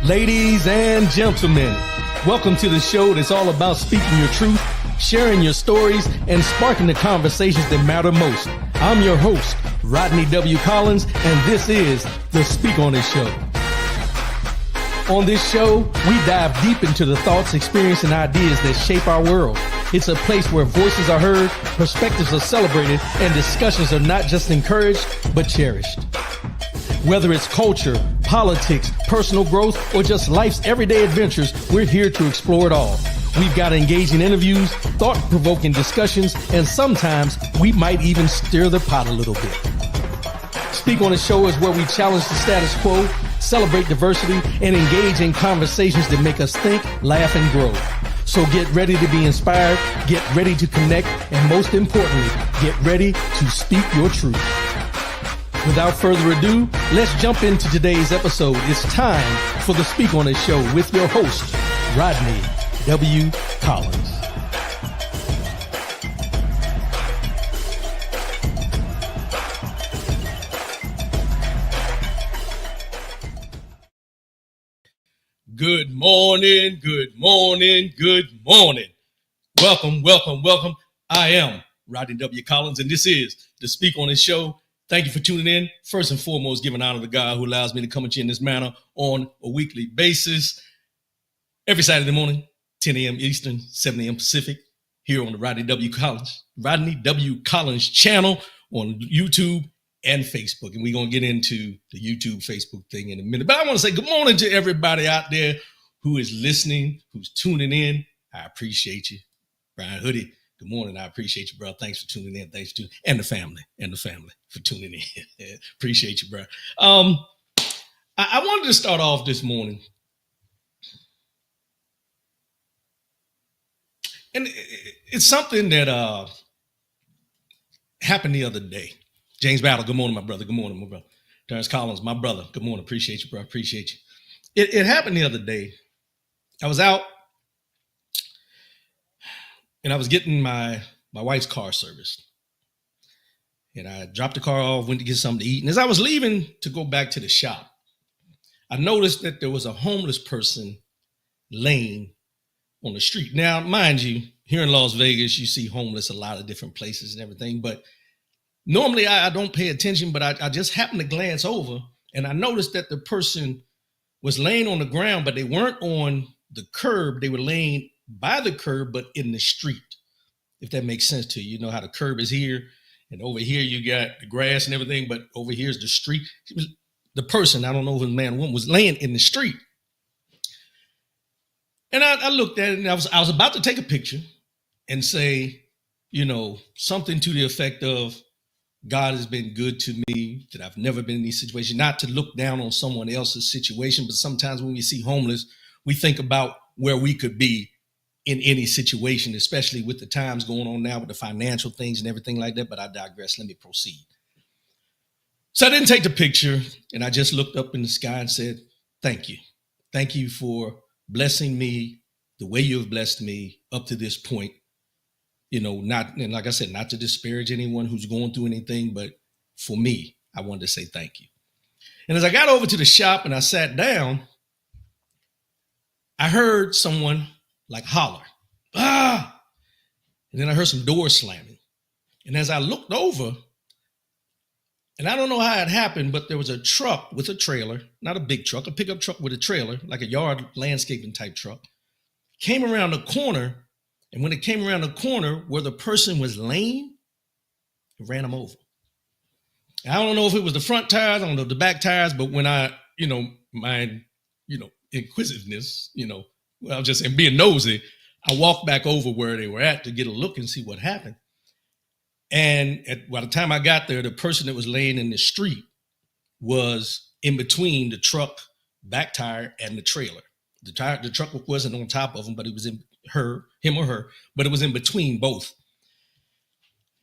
Ladies and gentlemen, welcome to the show that's all about speaking your truth, sharing your stories, and sparking the conversations that matter most. I'm your host, Rodney W. Collins, and this is the Speak On It Show. On this show, we dive deep into the thoughts, experiences, and ideas that shape our world. It's a place where voices are heard, perspectives are celebrated, and discussions are not just encouraged, but cherished. Whether it's culture, politics, personal growth, or just life's everyday adventures, we're here to explore it all. We've got engaging interviews, thought-provoking discussions, and sometimes we might even stir the pot a little bit. Speak On the Show is where we challenge the status quo, celebrate diversity, and engage in conversations that make us think, laugh, and grow. So get ready to be inspired, get ready to connect, and most importantly, get ready to speak your truth. Without further ado, let's jump into today's episode. It's time for the Speak On It Show with your host, Rodney W. Collins. Good morning, good morning, good morning. Welcome, welcome, welcome. I am Rodney W. Collins, and this is the Speak On It Show. Thank you for tuning in. First and foremost, giving honor to God who allows me to come at you in this manner on a weekly basis. Every Saturday morning, 10 a.m. Eastern, 7 a.m. Pacific, here on the Rodney W. Collins channel on YouTube and Facebook. And we're going to get into the YouTube, Facebook thing in a minute. But I want to say good morning to everybody out there who is listening, who's tuning in. I appreciate you. Brian Hoodie, good morning. I appreciate you, bro. Thanks for tuning in. Thanks for tuning in. And the family for tuning in. Appreciate you, bro. I wanted to start off this morning. And it's something that happened the other day. James Battle, good morning, my brother. Good morning, my brother. Terrence Collins, my brother. Good morning. Appreciate you, bro. Appreciate you. It happened the other day. I was out and I was getting my wife's car serviced. And I dropped the car off, went to get something to eat. And as I was leaving to go back to the shop, I noticed that there was a homeless person laying on the street. Now, mind you, here in Las Vegas, you see homeless a lot of different places and everything. But normally I don't pay attention, but I just happened to glance over and I noticed that the person was laying on the ground, but they weren't on the curb. They were laying by the curb, but in the street, if that makes sense to you. You know how the curb is here and over here you got the grass and everything, but over here is the street. The person, I don't know if it was a man or woman, was laying in the street. And I looked at it and I was about to take a picture and say, you know, something to the effect of, God has been good to me, that I've never been in these situations, not to look down on someone else's situation, but sometimes when we see homeless, we think about where we could be in any situation, especially with the times going on now with the financial things and everything like that. But I digress. Let me proceed. So I didn't take the picture and I just looked up in the sky and said, thank you. Thank you for blessing me the way you have blessed me up to this point. You know, not, and like I said, not to disparage anyone who's going through anything, but for me, I wanted to say thank you. And as I got over to the shop and I sat down, I heard someone like holler, ah, and then I heard some doors slamming. And as I looked over, and I don't know how it happened, but there was a truck with a trailer, not a big truck, a pickup truck with a trailer, like a yard landscaping type truck, came around the corner. And when it came around the corner where the person was laying, it ran them over. I don't know if it was the front tires, I don't know the back tires, but when I, my inquisitiveness, I was just saying being nosy, I walked back over where they were at to get a look and see what happened. And by the time I got there, the person that was laying in the street was in between the truck back tire and the trailer. The truck wasn't on top of him, but it was in him or her, but it was in between both.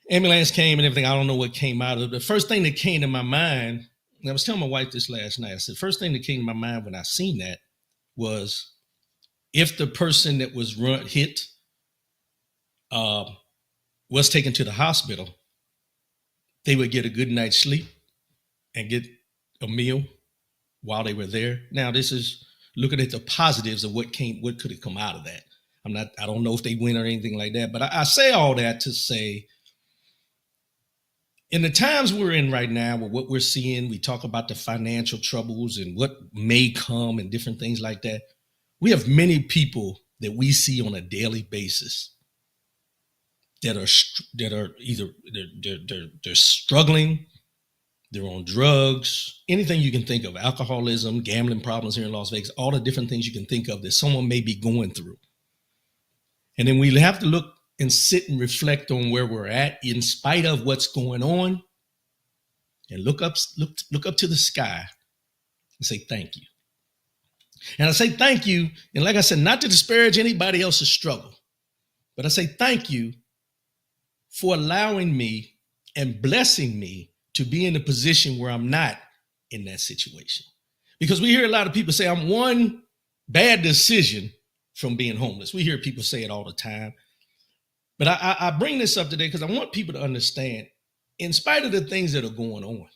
Ambulance came and everything. I don't know what came out of it. The first thing that came to my mind, and I was telling my wife this last night, I said, first thing that came to my mind when I seen that was if the person that was hit was taken to the hospital, they would get a good night's sleep and get a meal while they were there. Now, this is looking at the positives of what could have come out of that. I don't know if they win or anything like that, but I say all that to say, in the times we're in right now, with what we're seeing, we talk about the financial troubles and what may come and different things like that. We have many people that we see on a daily basis that are either they're struggling, they're on drugs, anything you can think of, alcoholism, gambling problems here in Las Vegas, all the different things you can think of that someone may be going through. And then we have to look and sit and reflect on where we're at in spite of what's going on, and look up to the sky and say thank you. And I say thank you, and like I said, not to disparage anybody else's struggle, but I say thank you for allowing me and blessing me to be in a position where I'm not in that situation. Because we hear a lot of people say I'm one bad decision from being homeless. We hear people say it all the time. But I bring this up today because I want people to understand, in spite of the things that are going on,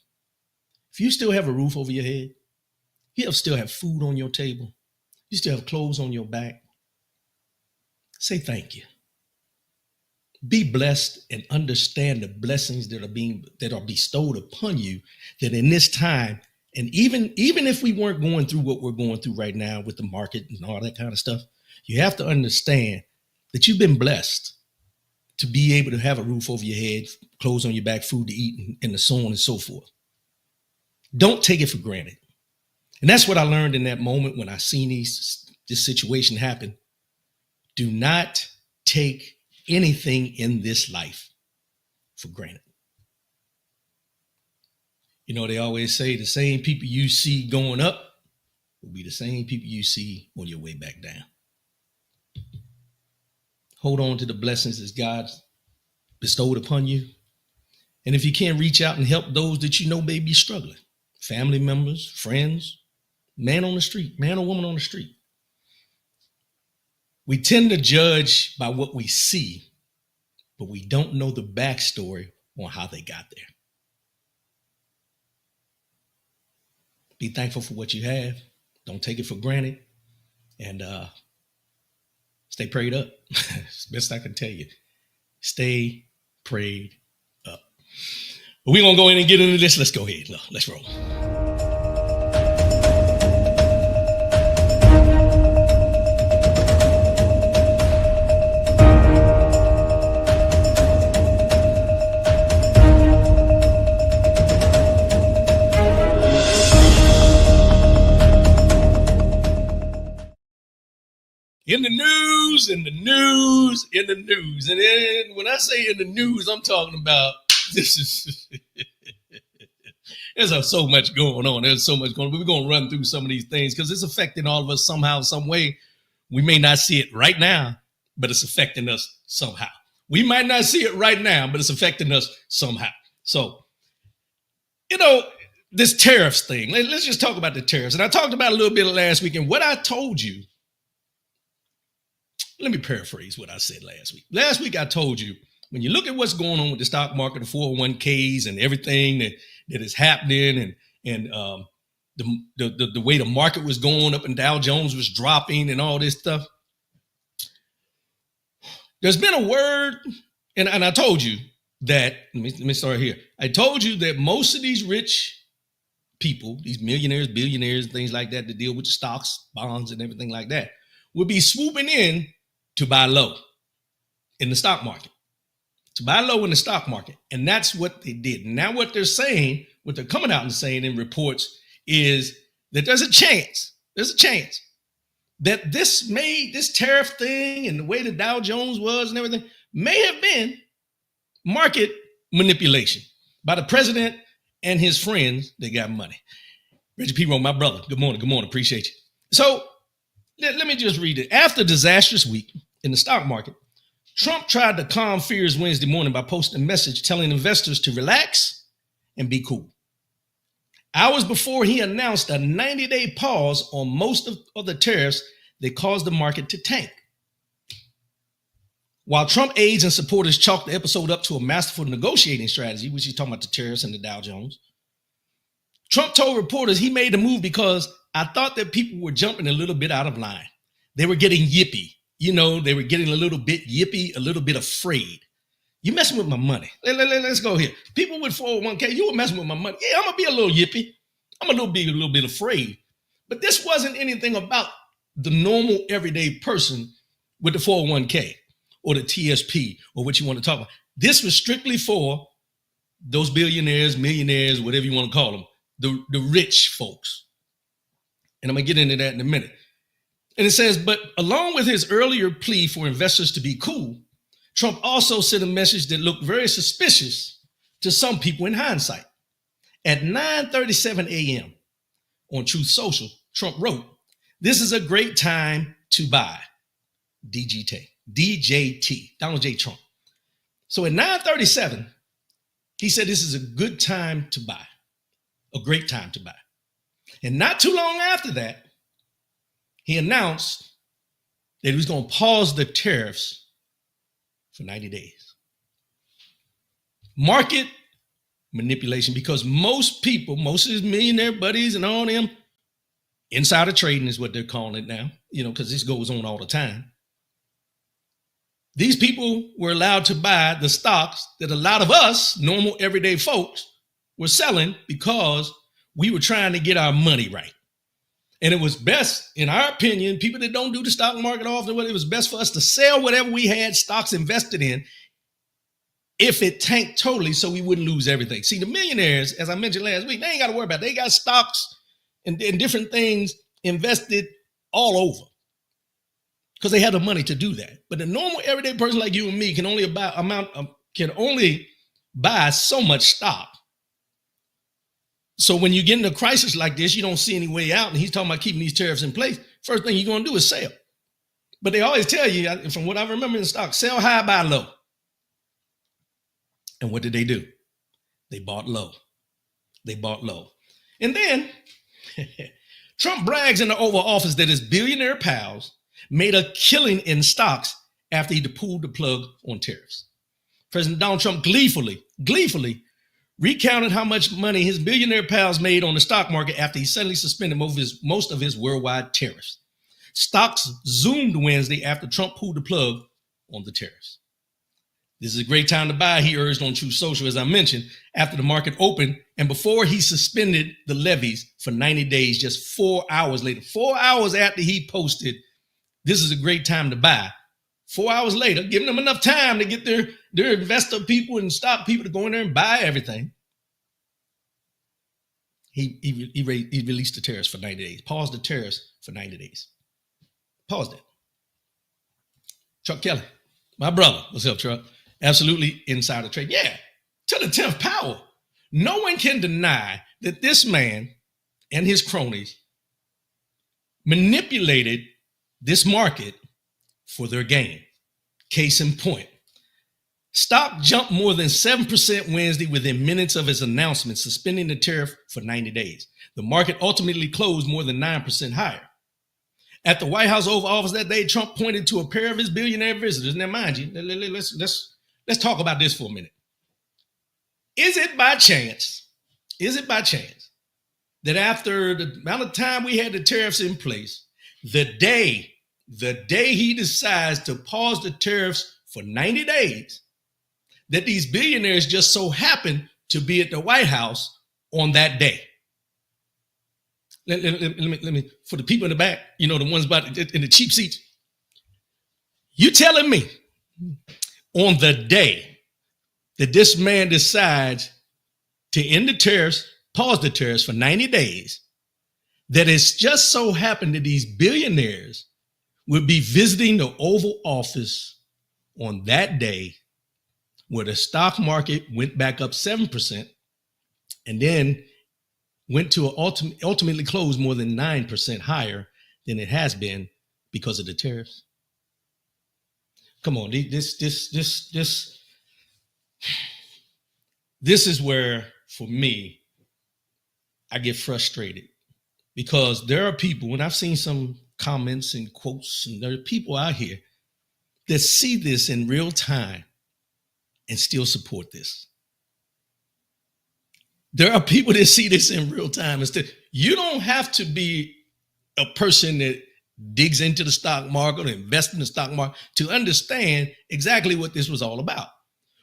if you still have a roof over your head, you still have food on your table, you still have clothes on your back, say thank you. Be blessed and understand the blessings that are bestowed upon you, that in this time, and even if we weren't going through what we're going through right now with the market and all that kind of stuff, you have to understand that you've been blessed to be able to have a roof over your head, clothes on your back, food to eat, and so on and so forth. Don't take it for granted. And that's what I learned in that moment when I seen this situation happen. Do not take anything in this life for granted. You know, they always say the same people you see going up will be the same people you see on your way back down. Hold on to the blessings that God bestowed upon you. And if you can't, reach out and help those that you know may be struggling, family members, friends, man on the street, man or woman on the street. We tend to judge by what we see, but we don't know the backstory on how they got there. Be thankful for what you have. Don't take it for granted. And stay prayed up. It's the best I can tell you. Stay prayed up. But we're going to go in and get into this. Let's go ahead. Let's roll. In the news. And then when I say in the news, I'm talking about there's so much going on. There's so much going on. But we're going to run through some of these things because it's affecting all of us somehow, some way. We may not see it right now, but it's affecting us somehow. We might not see it right now, but it's affecting us somehow. So, this tariffs thing, let's just talk about the tariffs. And I talked about it a little bit last week. And what I told you, let me paraphrase what I said last week. Last week, I told you, when you look at what's going on with the stock market, the 401ks and everything that is happening and the way the market was going up and Dow Jones was dropping and all this stuff, there's been a word, and I told you that, let me start here. I told you that most of these rich people, these millionaires, billionaires, things like that deal with stocks, bonds, and everything like that, will be swooping in to buy low in the stock market, And that's what they did. Now what they're saying, what they're coming out and saying in reports is that there's a chance that this tariff thing and the way the Dow Jones was and everything may have been market manipulation by the president and his friends that got money. Reggie P. Rome, my brother. Good morning. Appreciate you. So let me just read it. After a disastrous week in the stock market, Trump tried to calm fears Wednesday morning by posting a message telling investors to relax and be cool. Hours before he announced a 90-day pause on most of the tariffs that caused the market to tank. While Trump aides and supporters chalked the episode up to a masterful negotiating strategy, which he's talking about the tariffs and the Dow Jones, Trump told reporters he made the move because I thought that people were jumping a little bit out of line. They were getting yippy. They were getting a little bit yippy, a little bit afraid. You messing with my money. Let's go here. People with 401k, you were messing with my money. Yeah, I'm going to be a little yippy. I'm a little bit afraid. But this wasn't anything about the normal everyday person with the 401k or the TSP or what you want to talk about. This was strictly for those billionaires, millionaires, whatever you want to call them, the rich folks. And I'm going to get into that in a minute. And it says, but along with his earlier plea for investors to be cool, Trump also sent a message that looked very suspicious to some people in hindsight. At 9:37 a.m. on Truth Social, Trump wrote, "This is a great time to buy." DJT, Donald J. Trump. So at 9:37, he said this is a good time to buy, a great time to buy. And not too long after that, he announced that he was going to pause the tariffs for 90 days. Market manipulation, because most people, most of his millionaire buddies and all them, insider trading is what they're calling it now, because this goes on all the time. These people were allowed to buy the stocks that a lot of us, normal everyday folks, were selling because we were trying to get our money right. And it was best, in our opinion, people that don't do the stock market often, it was best for us to sell whatever we had stocks invested in if it tanked totally so we wouldn't lose everything. See, the millionaires, as I mentioned last week, they ain't got to worry about it. They got stocks and different things invested all over because they have the money to do that. But the normal everyday person like you and me can only buy so much stock. So when you get in a crisis like this, you don't see any way out, and he's talking about keeping these tariffs in place. First thing you're going to do is sell. But they always tell you, from what I remember in stock, sell high, buy low. And what did they do? They bought low. And then Trump brags in the Oval Office that his billionaire pals made a killing in stocks after he pulled the plug on tariffs. President Donald Trump gleefully recounted how much money his billionaire pals made on the stock market after he suddenly suspended most of his worldwide tariffs. Stocks zoomed Wednesday after Trump pulled the plug on the tariffs. This is a great time to buy, he urged on Truth Social, as I mentioned, after the market opened and before he suspended the levies for 90 days, just 4 hours later. 4 hours after he posted, this is a great time to buy. 4 hours later, giving them enough time to get their investor people and stock people to go in there and buy everything. He released the tariffs for 90 days, paused the tariffs for 90 days. Paused it. Chuck Kelly, my brother. What's up, Chuck? Absolutely insider trade. Yeah, to the 10th power. No one can deny that this man and his cronies manipulated this market for their gain. Case in point, stock jumped more than 7% Wednesday within minutes of his announcement suspending the tariff for 90 days. The market ultimately closed more than 9% higher. At the White House Oval Office that day, Trump pointed to a pair of his billionaire visitors. Now, mind you, let's talk about this for a minute. Is it by chance that after the amount of time we had the tariffs in place, the day he decides to pause the tariffs for 90 days, that these billionaires just so happen to be at the White House on that day? Let me, for the people in the back, the ones in the cheap seats, you telling me on the day that this man decides to end the tariffs, pause the tariffs for 90 days, that it's just so happened that these billionaires would be visiting the Oval Office on that day where the stock market went back up 7% and then went to ultimately closed more than 9% higher than it has been because of the tariffs? Come on, this is where, for me, I get frustrated, because there are people, and I've seen some comments and quotes, and there are people out here that see this in real time and still support this. There are people that see this in real time. You don't have to be a person that digs into the stock market or invests in the stock market to understand exactly what this was all about.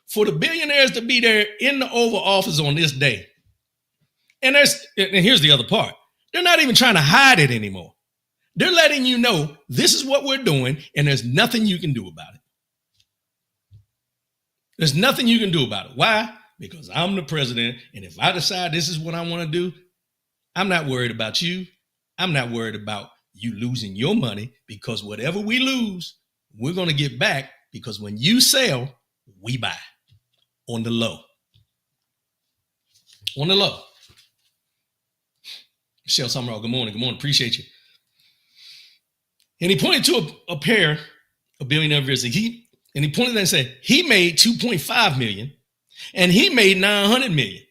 For the billionaires to be there in the Oval Office on this day, and here's the other part. They're not even trying to hide it anymore. They're letting you know this is what we're doing, and there's nothing you can do about it. There's nothing you can do about it. Why? Because I'm the president, and if I decide this is what I want to do, I'm not worried about you. I'm not worried about you losing your money, because whatever we lose, we're going to get back, because when you sell, we buy on the low. On the low. Michelle Summerall, good morning. Good morning. Appreciate you. And he pointed to a pair of billionaire investors. And he pointed at and said, he made 2.5 million and he made 900 million.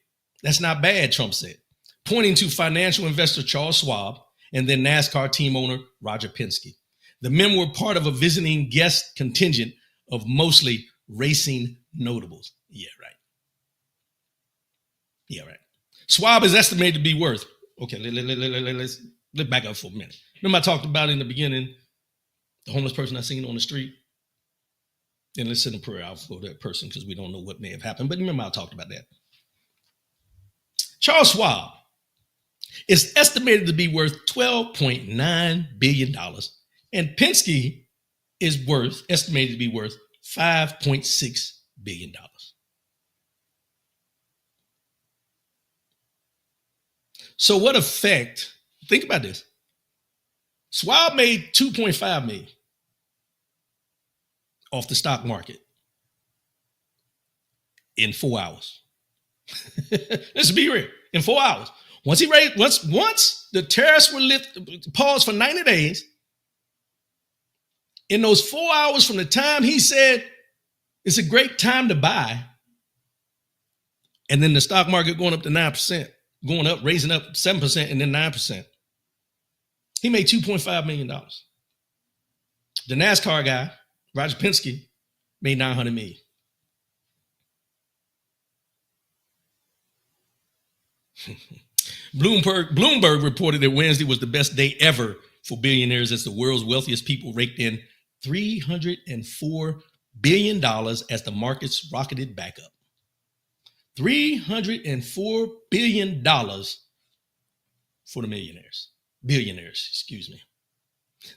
That's not bad, Trump said, pointing to financial investor Charles Schwab and then NASCAR team owner Roger Penske. The men were part of a visiting guest contingent of mostly racing notables. Yeah, right. Yeah, right. Schwab is estimated to be worth, okay, let's back up for a minute. Remember I talked about in the beginning, the homeless person I seen on the street? Then let's send a prayer out for that person, because we don't know what may have happened. But remember I talked about that. Charles Schwab is estimated to be worth $12.9 billion. And Penske is estimated to be worth $5.6 billion. So what effect, think about this. Schwab made 2.5 million off the stock market in 4 hours. Let's be real. In 4 hours. Once the tariffs were paused for 90 days, in those 4 hours from the time he said it's a great time to buy, and then the stock market going up to 9%, going up, raising up 7% and then 9%. He made $2.5 million. The NASCAR guy, Roger Penske, made $900 million. Bloomberg reported that Wednesday was the best day ever for billionaires as the world's wealthiest people raked in $304 billion as the markets rocketed back up. $304 billion for the billionaires, excuse me.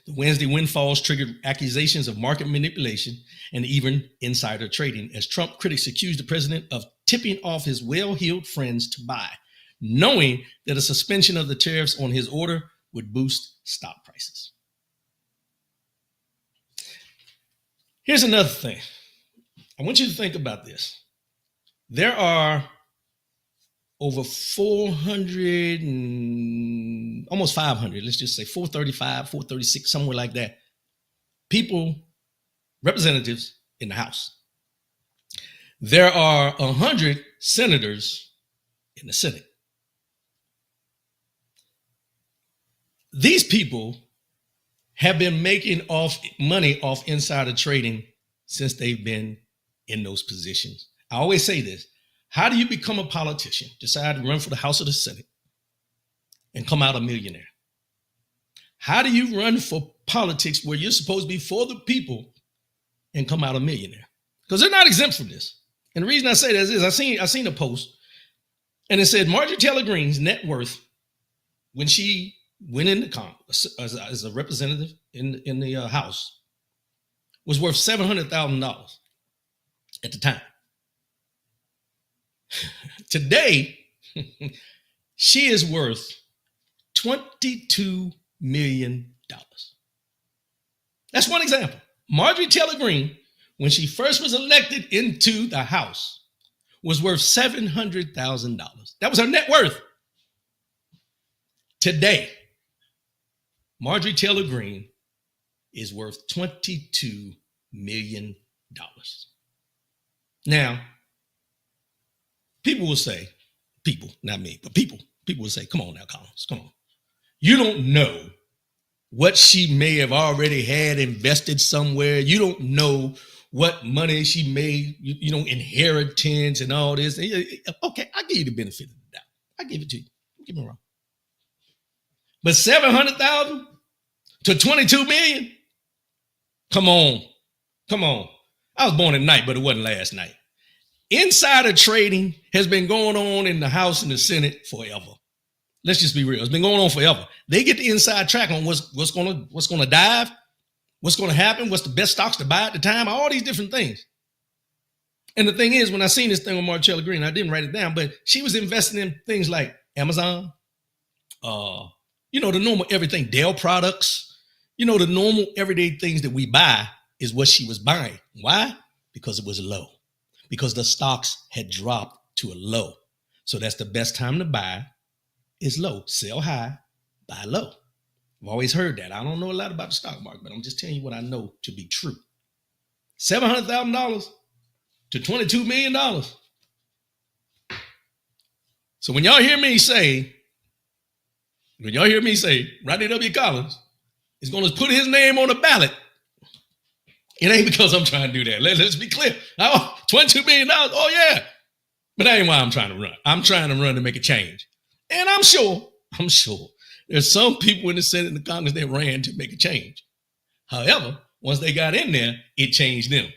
The Wednesday windfalls triggered accusations of market manipulation and even insider trading as Trump critics accused the president of tipping off his well-heeled friends to buy, knowing that a suspension of the tariffs on his order would boost stock prices. Here's another thing. I want you to think about this. There are over 400 and almost 500, let's just say 435, 436, somewhere like that, representatives in the House. There are 100 senators in the Senate. These people have been making money off insider trading since they've been in those positions. I always say this. How do you become a politician, decide to run for the House or the Senate, and come out a millionaire? How do you run for politics where you're supposed to be for the people and come out a millionaire? Because they're not exempt from this. And the reason I say this is I seen a post, and it said Marjorie Taylor Greene's net worth when she went into Congress as a representative in the House was worth $700,000 at the time. Today, she is worth $22 million. That's one example. Marjorie Taylor Greene, when she first was elected into the House, was worth $700,000. That was her net worth. Today, Marjorie Taylor Greene is worth $22 million. Now, people will say, not me, but people will say, come on now, Collins, come on. You don't know what she may have already had invested somewhere. You don't know what money she made, inheritance and all this. Okay, I'll give you the benefit of the doubt. I give it to you. Don't get me wrong. But $700,000, to 22 million. Come on. I was born at night, but it wasn't last night. Insider trading has been going on in the House and the Senate forever. Let's just be real. It's been going on forever. They get the inside track on what's going to dive, what's going to happen, what's the best stocks to buy at the time, all these different things. And the thing is, when I seen this thing on Marcella Green, I didn't write it down, but she was investing in things like Amazon, the normal everything, Dell products, the normal everyday things that we buy is what she was buying. Why? Because it was low. Because the stocks had dropped to a low. So that's the best time to buy is low. Sell high, buy low. I've always heard that. I don't know a lot about the stock market, but I'm just telling you what I know to be true. $700,000 to $22 million. So when y'all hear me say, Rodney W. Collins is going to put his name on the ballot, it ain't because I'm trying to do that. Let's be clear. Oh, $22 million. Oh, yeah. But that ain't why I'm trying to run. I'm trying to run to make a change. And I'm sure there's some people in the Senate and the Congress that ran to make a change. However, once they got in there, it changed them.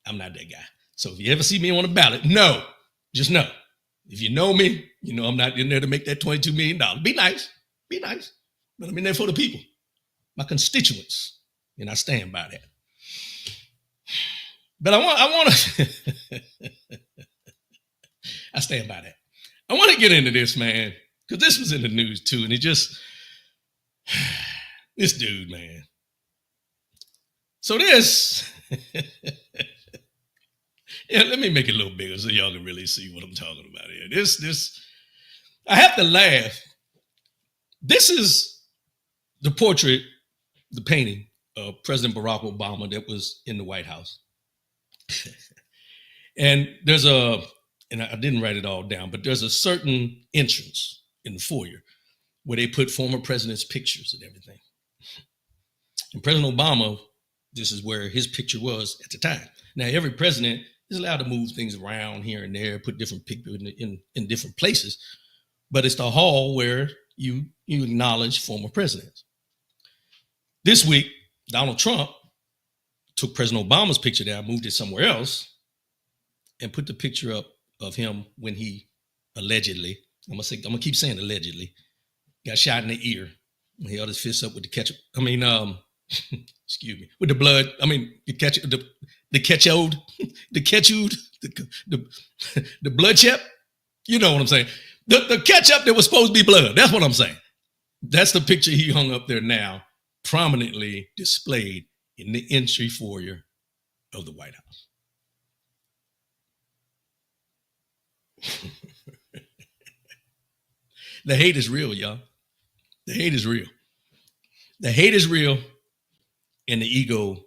I'm not that guy. So if you ever see me on the ballot, just know. If you know me, I'm not in there to make that $22 million. Be nice. But I'm in there for the people, my constituents. And I stand by that. But I want to, I stand by that. I want to get into this, man, because this was in the news too. And this dude, man. So this, let me make it a little bigger so y'all can really see what I'm talking about here. This, I have to laugh. This is the portrait, the painting of President Barack Obama that was in the White House. And and I didn't write it all down, but there's a certain entrance in the foyer where they put former presidents' pictures and everything. And President Obama, this is where his picture was at the time. Now, every president is allowed to move things around here and there, put different pictures in different places, but it's the hall where you acknowledge former presidents. This week, Donald Trump took President Obama's picture down, moved it somewhere else, and put the picture up of him when he allegedly, I'm gonna keep saying allegedly, got shot in the ear. He held his fist up with the ketchup. Excuse me, with the blood. The blood chip. You know what I'm saying? The ketchup that was supposed to be blood. That's what I'm saying. That's the picture he hung up there now, prominently displayed in the entry foyer of the White House. The hate is real, y'all. The hate is real. The hate is real, and the ego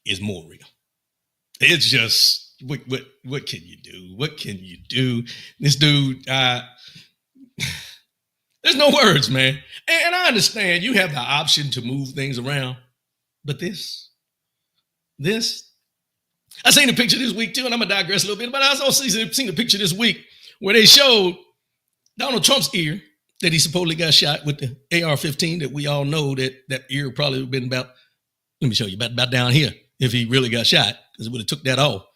is more real. It's just, what can you do? What can you do? This dude, there's no words, man. And I understand you have the option to move things around, but this, I seen the picture this week too, and I'm gonna digress a little bit, but I also seen the picture this week where they showed Donald Trump's ear that he supposedly got shot with the AR-15 that we all know that ear probably would have been about, let me show you, about down here if he really got shot, because it would have took that off.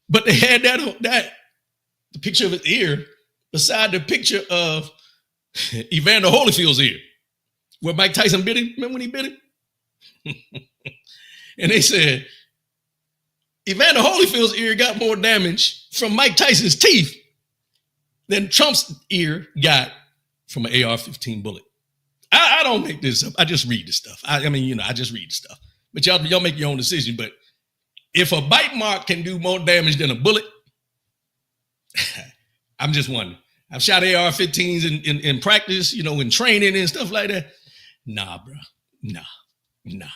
But they had the picture of his ear beside the picture of Evander Holyfield's ear, where Mike Tyson bit him. Remember when he bit him? And they said, Evander Holyfield's ear got more damage from Mike Tyson's teeth than Trump's ear got from an AR-15 bullet. I don't make this up. I just read the stuff. I just read the stuff. But y'all make your own decision. But if a bite mark can do more damage than a bullet, I'm just wondering. I've shot AR-15s in practice, in training and stuff like that. Nah, bro. Nah.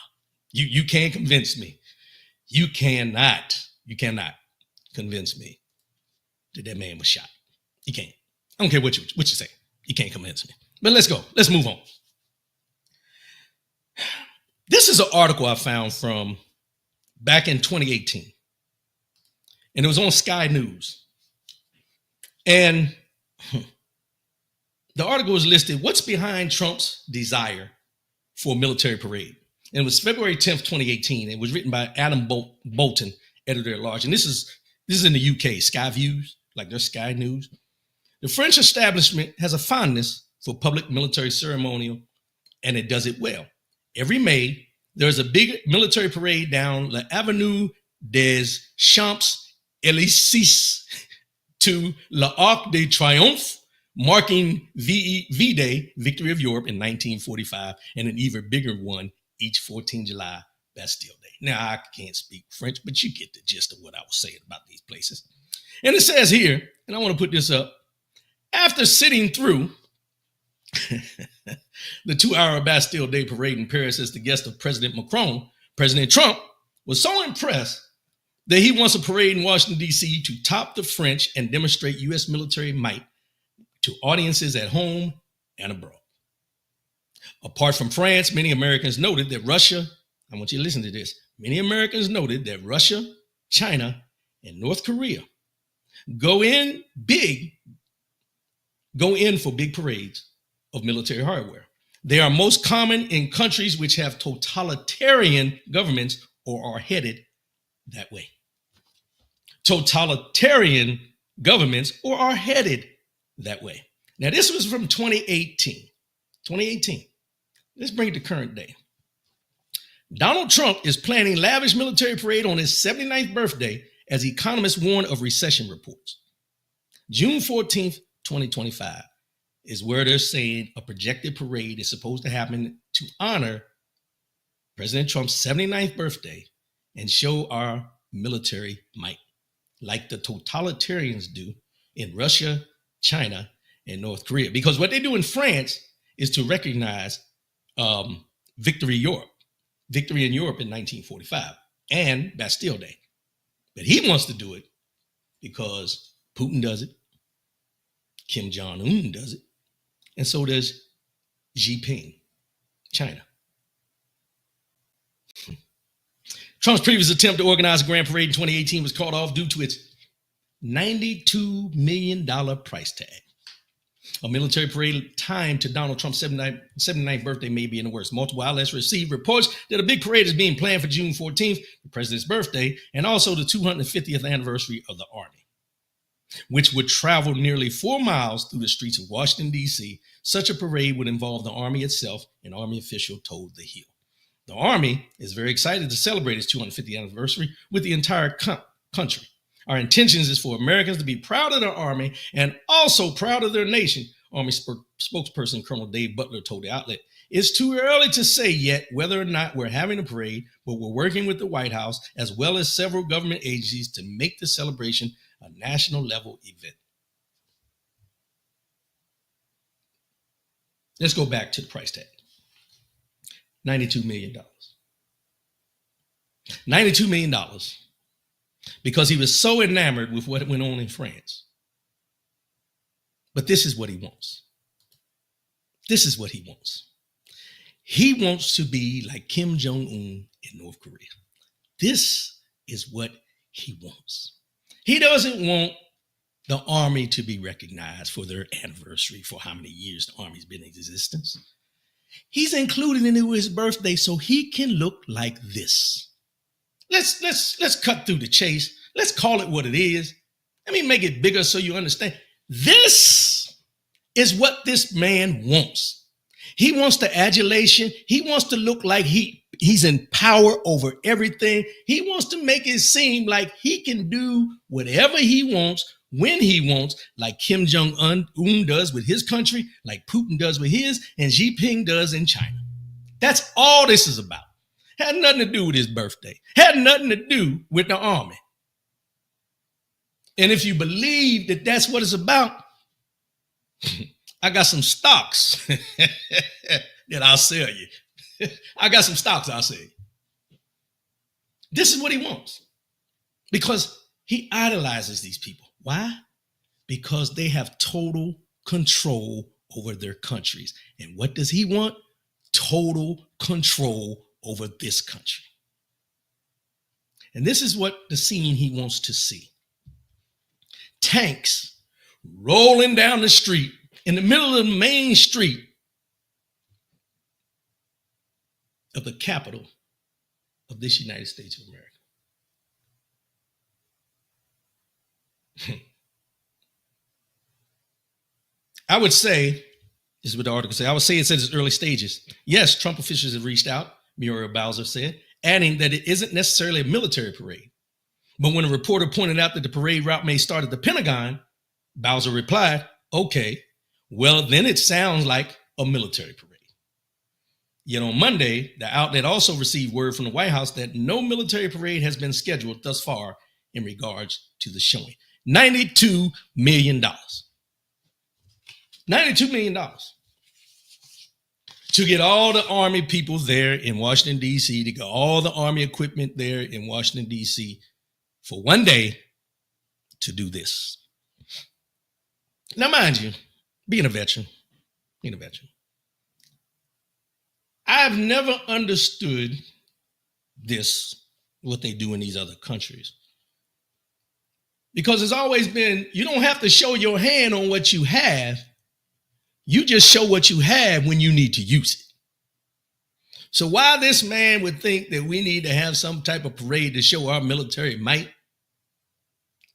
You can't convince me. You cannot convince me that man was shot. You can't. I don't care what you say. You can't convince me. But let's go. Let's move on. This is an article I found from back in 2018. And it was on Sky News. And the article was listed, what's behind Trump's desire for a military parade. And it was February 10th, 2018. It was written by Adam Bolton, editor at large. And this is in the UK, Sky Views, like their Sky News. The French establishment has a fondness for public military ceremonial, and it does it well. Every May, there's a big military parade down La Avenue des Champs-Élysées to l'Arc de Triomphe, marking V-Day, Victory of Europe, in 1945, and an even bigger one each 14 July, Bastille Day. Now, I can't speak French, but you get the gist of what I was saying about these places. And it says here, and I want to put this up, after sitting through the 2-hour Bastille Day parade in Paris as the guest of President Macron, President Trump was so impressed that he wants a parade in Washington, D.C. to top the French and demonstrate U.S. military might to audiences at home and abroad. Apart from France, many Americans noted that Russia, I want you to listen to this, many Americans noted that Russia, China, and North Korea go in for big parades of military hardware. They are most common in countries which have totalitarian governments or are headed that way. Totalitarian governments or are headed that way. Now, this was from 2018. Let's bring it to current day. Donald Trump is planning lavish military parade on his 79th birthday as economists warn of recession reports. June 14th, 2025 is where they're saying a projected parade is supposed to happen to honor President Trump's 79th birthday and show our military might, like the totalitarians do in Russia, China, and North Korea. Because what they do in France is to recognize victory in Europe in 1945 and Bastille Day. But he wants to do it because Putin does it, Kim Jong-un does it, and so does Xi Jinping, China. Trump's previous attempt to organize a grand parade in 2018 was called off due to its $92 million price tag. A military parade timed to Donald Trump's 79th birthday may be in the works. Multiple outlets received reports that a big parade is being planned for June 14th, the president's birthday, and also the 250th anniversary of the Army, which would travel nearly 4 miles through the streets of Washington, D.C. Such a parade would involve the Army itself, an Army official told The Hill. The Army is very excited to celebrate its 250th anniversary with the entire country. Our intentions is for Americans to be proud of their Army and also proud of their nation, Army spokesperson Colonel Dave Butler told the outlet. It's too early to say yet whether or not we're having a parade, but we're working with the White House as well as several government agencies to make the celebration a national level event. Let's go back to the price tag. $92 million. $92 million because he was so enamored with what went on in France. But this is what he wants. This is what he wants. He wants to be like Kim Jong-un in North Korea. This is what he wants. He doesn't want the Army to be recognized for their anniversary, for how many years the Army's been in existence. He's included into his birthday so he can look like this. Let's cut through the chase. Let's call it what it is. Let me make it bigger so you understand. This is what this man wants. He wants the adulation. He wants to look like he's in power over everything. He wants to make it seem like he can do whatever he wants, when he wants, like Kim Jong-un does with his country, like Putin does with his, and Xi Jinping does in China. That's all this is about. Had nothing to do with his birthday. Had nothing to do with the Army. And if you believe that that's what it's about, I got some stocks that I'll sell you. I got some stocks I'll sell you. This is what he wants because he idolizes these people. Why? Because they have total control over their countries. And what does he want? Total control over this country. And this is what the scene he wants to see. Tanks rolling down the street, in the middle of the main street, of the capital of this United States of America. I would say, this is what the article says, I would say it's at its early stages. Yes, Trump officials have reached out, Muriel Bowser said, adding that it isn't necessarily a military parade. But when a reporter pointed out that the parade route may start at the Pentagon, Bowser replied, okay, well, then it sounds like a military parade. Yet on Monday, the outlet also received word from the White House that no military parade has been scheduled thus far in regards to the showing. $92 million. $92 million to get all the Army people there in Washington, D.C., to get all the Army equipment there in Washington, D.C., for one day to do this. Now, mind you, being a veteran, I've never understood this, what they do in these other countries. Because it's always been, you don't have to show your hand on what you have. You just show what you have when you need to use it. So why this man would think that we need to have some type of parade to show our military might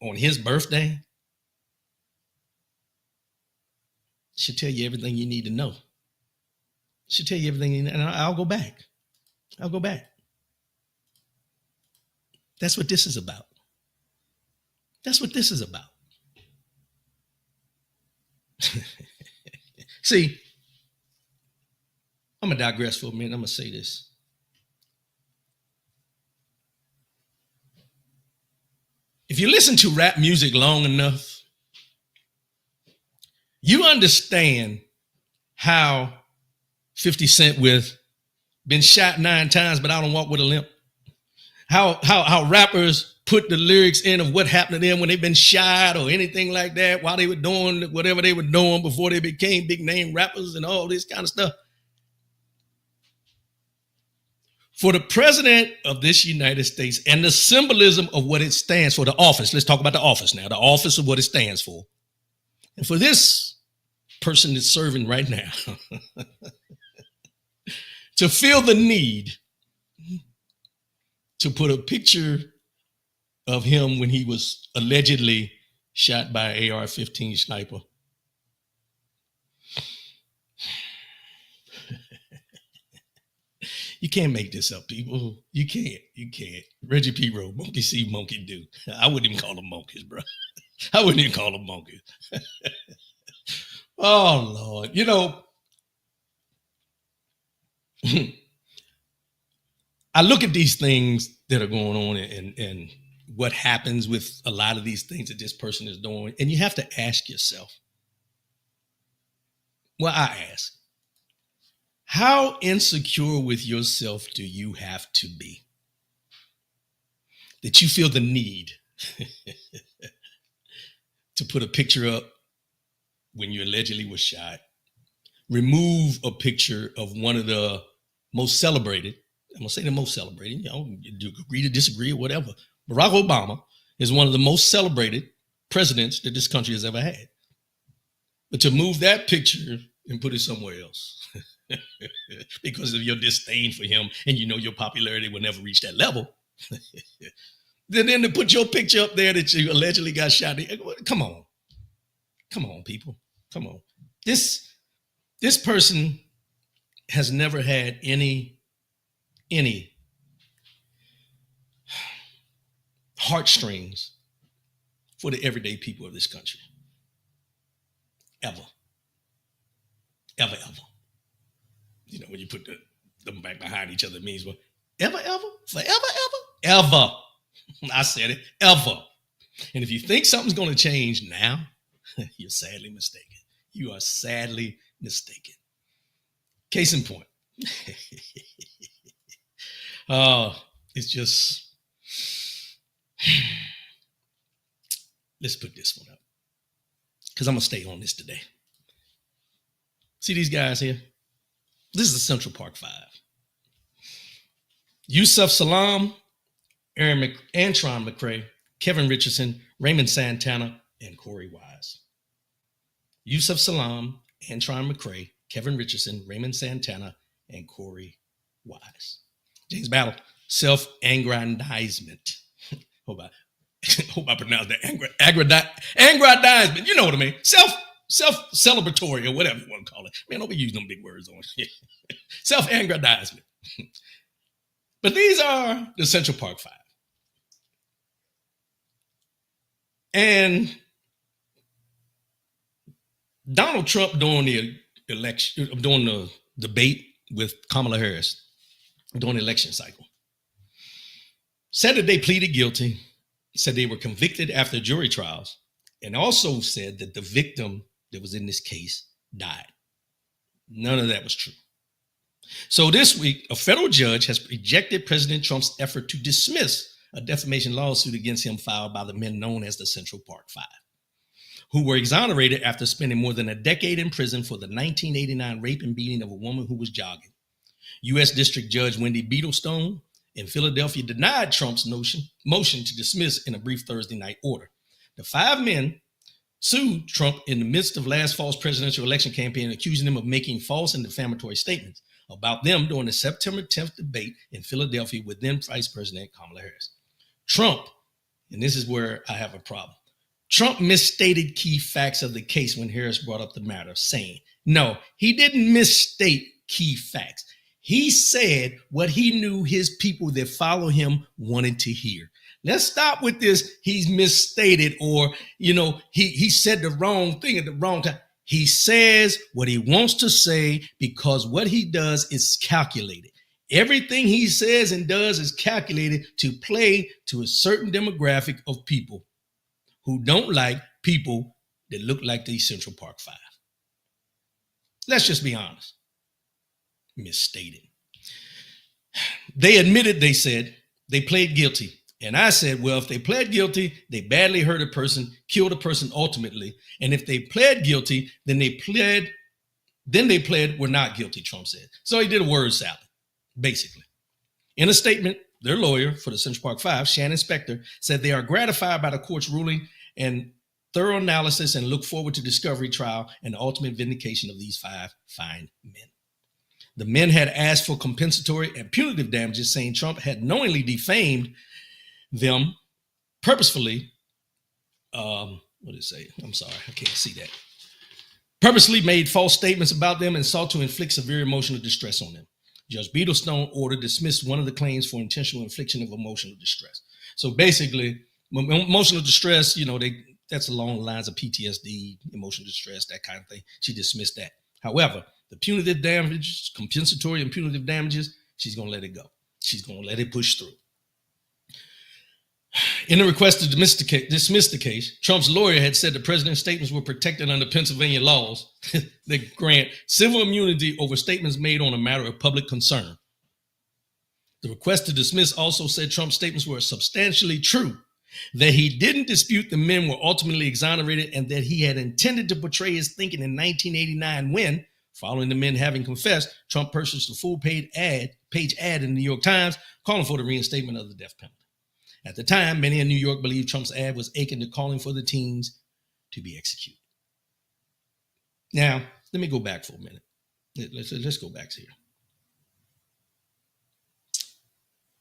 on his birthday should tell you everything you need to know. Should tell you everything you need, and I'll go back. That's what this is about. See, I'm going to digress for a minute. I'm going to say this. If you listen to rap music long enough, you understand how 50 Cent with been shot 9 times, but I don't walk with a limp. How rappers put the lyrics in of what happened to them when they've been shot or anything like that while they were doing whatever they were doing before they became big name rappers and all this kind of stuff. For the president of this United States and the symbolism of what it stands for, the office, let's talk about the office now, the office of what it stands for. And for this person that's serving right now to feel the need to put a picture of him when he was allegedly shot by an AR-15 sniper. You can't make this up, people. You can't. Reggie P. wrote, monkey see, monkey do. I wouldn't even call them monkeys, bro. I wouldn't even call them monkeys. Oh, Lord. You know, I look at these things that are going on and what happens with a lot of these things that this person is doing. And you have to ask yourself, well, I ask, how insecure with yourself do you have to be that you feel the need to put a picture up when you allegedly was shot, remove a picture of one of the most celebrated, I'm going to say the most celebrated, you agree to disagree or whatever. Barack Obama is one of the most celebrated presidents that this country has ever had. But to move that picture and put it somewhere else because of your disdain for him and you know your popularity will never reach that level, then to put your picture up there that you allegedly got shot. Come on, people. Come on. This person has never had any heartstrings for the everyday people of this country. Ever. You know, when you put them back behind each other, it means, well, ever, forever, ever. I said it, ever. And if you think something's going to change now, you're sadly mistaken. You are sadly mistaken. Case in point. It's just, let's put this one up because I'm going to stay on this today. See these guys here? This is the Central Park Five. Yusuf Salam, Antron McCray, Kevin Richardson, Raymond Santana, and Corey Wise. Yusuf Salam, Antron McCray, Kevin Richardson, Raymond Santana, and Corey wise. James Battle, self-aggrandizement. Hope I pronounced that. Aggrandizement. You know what I mean. Self-celebratory or whatever you want to call it. Man, don't be using them big words on it. Self-aggrandizement. But these are the Central Park Five. And Donald Trump during the election, during the debate with Kamala Harris during the election cycle, said that they pleaded guilty, said they were convicted after jury trials, and also said that the victim that was in this case died. None of that was true. So this week, a federal judge has rejected President Trump's effort to dismiss a defamation lawsuit against him filed by the men known as the Central Park Five, who were exonerated after spending more than a decade in prison for the 1989 rape and beating of a woman who was jogging. U.S. District Judge Wendy Beadlestone in Philadelphia denied Trump's motion to dismiss in a brief Thursday night order. The five men sued Trump in the midst of last fall's presidential election campaign, accusing him of making false and defamatory statements about them during the September 10th debate in Philadelphia with then Vice President Kamala Harris. Trump, and this is where I have a problem, Trump misstated key facts of the case when Harris brought up the matter, saying, no, he didn't misstate key facts. He said what he knew his people that follow him wanted to hear. Let's stop with this. He's misstated, or, he said the wrong thing at the wrong time. He says what he wants to say because what he does is calculated. Everything he says and does is calculated to play to a certain demographic of people who don't like people that look like the Central Park Five. Let's just be honest. Misstated. They admitted, they said, they pled guilty. And I said, well, if they pled guilty, they badly hurt a person, killed a person ultimately. And if they pled guilty, then they pled we're not guilty, Trump said. So he did a word salad, basically. In a statement, their lawyer for the Central Park Five, Shannon Spector, said they are gratified by the court's ruling and thorough analysis and look forward to discovery trial and the ultimate vindication of these five fine men. The men had asked for compensatory and punitive damages, saying Trump had knowingly defamed them purposefully. What did it say? I'm sorry, I can't see that. Purposely made false statements about them and sought to inflict severe emotional distress on them. Judge Beadlestone ordered dismissed one of the claims for intentional infliction of emotional distress. So basically, emotional distress, that's along the lines of PTSD, emotional distress, that kind of thing. She dismissed that. However, the punitive damages, compensatory and punitive damages, she's going to let it go. She's going to let it push through. In the request to dismiss the case, Trump's lawyer had said the president's statements were protected under Pennsylvania laws that grant civil immunity over statements made on a matter of public concern. The request to dismiss also said Trump's statements were substantially true, that he didn't dispute the men were ultimately exonerated, and that he had intended to portray his thinking in 1989 when, following the men having confessed, Trump purchased a full-page ad in the New York Times calling for the reinstatement of the death penalty. At the time, many in New York believed Trump's ad was akin to calling for the teens to be executed. Now, let me go back for a minute. Let's go back here.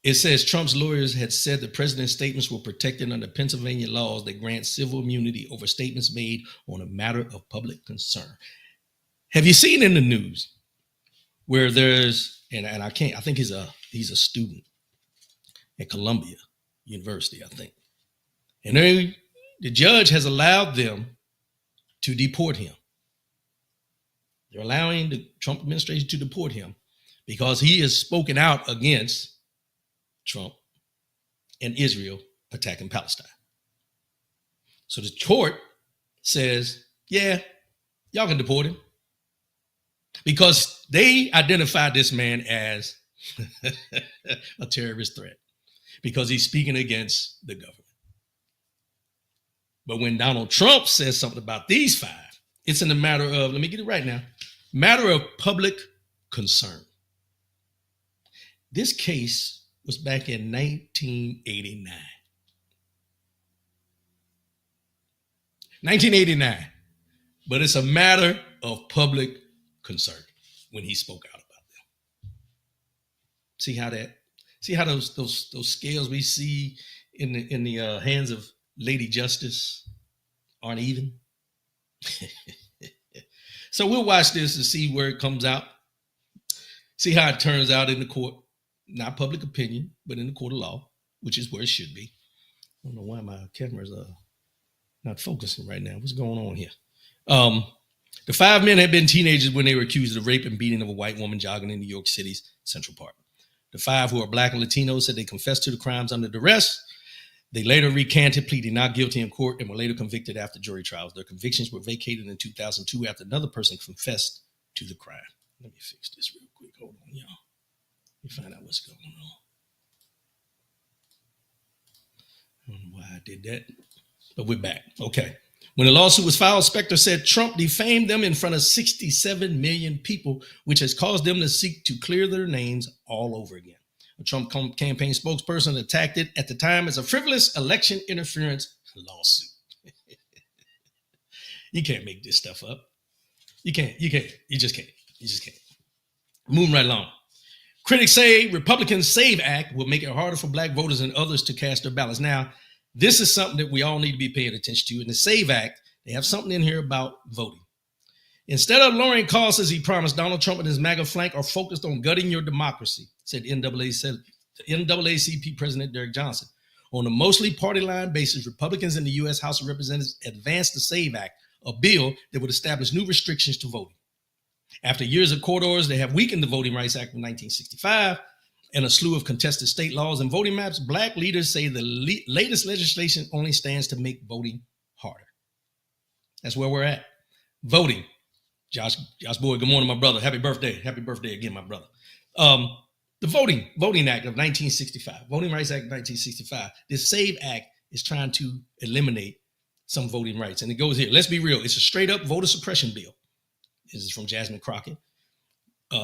It says Trump's lawyers had said the president's statements were protected under Pennsylvania laws that grant civil immunity over statements made on a matter of public concern. Have you seen in the news where there's, and I think he's a student at Columbia University, I think. And the judge has allowed them to deport him. They're allowing the Trump administration to deport him because he has spoken out against Trump and Israel attacking Palestine. So the court says, yeah, y'all can deport him because they identified this man as a terrorist threat, because he's speaking against the government. But when Donald Trump says something about these five, it's in a matter of, let me get it right now, matter of public concern. This case was back in 1989. 1989. But it's a matter of public concern when he spoke out about them. See how those scales we see in the hands of Lady Justice aren't even. So we'll watch this to see where it comes out, see how it turns out in the court, not public opinion, but in the court of law, which is where it should be. I don't know why my camera's not focusing right now. What's going on here? The 5 men had been teenagers when they were accused of rape and beating of a white woman jogging in New York City's Central Park. The 5, who are Black and Latino, said they confessed to the crimes under duress. They later recanted, pleading not guilty in court, and were later convicted after jury trials. Their convictions were vacated in 2002 after another person confessed to the crime. Let me fix this real quick. Hold on, y'all. Let me find out what's going on. I don't know why I did that, but we're back. Okay. When the lawsuit was filed, Specter said Trump defamed them in front of 67 million people, which has caused them to seek to clear their names all over again. A Trump campaign spokesperson attacked it at the time as a frivolous election interference lawsuit. You can't make this stuff up. You just can't. Moving right along. Critics say Republicans' SAVE Act will make it harder for Black voters and others to cast their ballots. Now, this is something that we all need to be paying attention to. In the SAVE Act, they have something in here about voting. Instead of lowering costs as he promised, Donald Trump and his MAGA flank are focused on gutting your democracy, said NAACP President Derek Johnson. On a mostly party line basis, Republicans in the U.S. House of Representatives advanced the SAVE Act, a bill that would establish new restrictions to voting. After years of court orders, they have weakened the Voting Rights Act of 1965 and a slew of contested state laws and voting maps. Black leaders say the latest legislation only stands to make voting harder. That's where we're at. Voting. Josh Boyd, good morning, my brother. Happy birthday. Happy birthday again, my brother. The Voting Act of 1965, Voting Rights Act of 1965. This SAVE Act is trying to eliminate some voting rights. And it goes here. Let's be real. It's a straight up voter suppression bill. This is from Jasmine Crockett.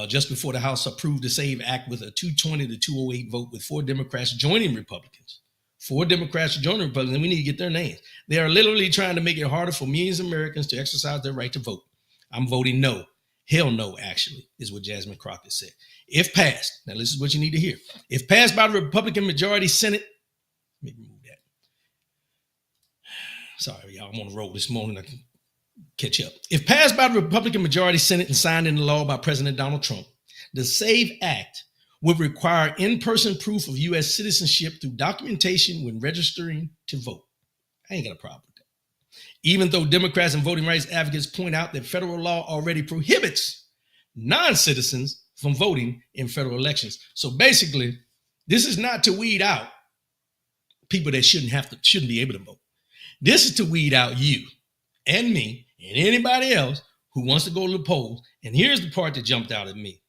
Just before the House approved the SAVE Act with a 220 to 208 vote, with 4 Democrats joining Republicans. 4 Democrats joining Republicans, and we need to get their names. They are literally trying to make it harder for millions of Americans to exercise their right to vote. I'm voting no. Hell no, actually, is what Jasmine Crockett said. If passed, now this is what you need to hear. If passed by the Republican majority Senate, let me remove that. Sorry, y'all, I'm on the road this morning. I can catch up. If passed by the Republican majority Senate and signed into law by President Donald Trump, the SAVE Act would require in-person proof of U.S. citizenship through documentation when registering to vote. I ain't got a problem with that. Even though Democrats and voting rights advocates point out that federal law already prohibits non-citizens from voting in federal elections. So basically, this is not to weed out people that shouldn't be able to vote. This is to weed out you and me and anybody else who wants to go to the polls. And here's the part that jumped out at me.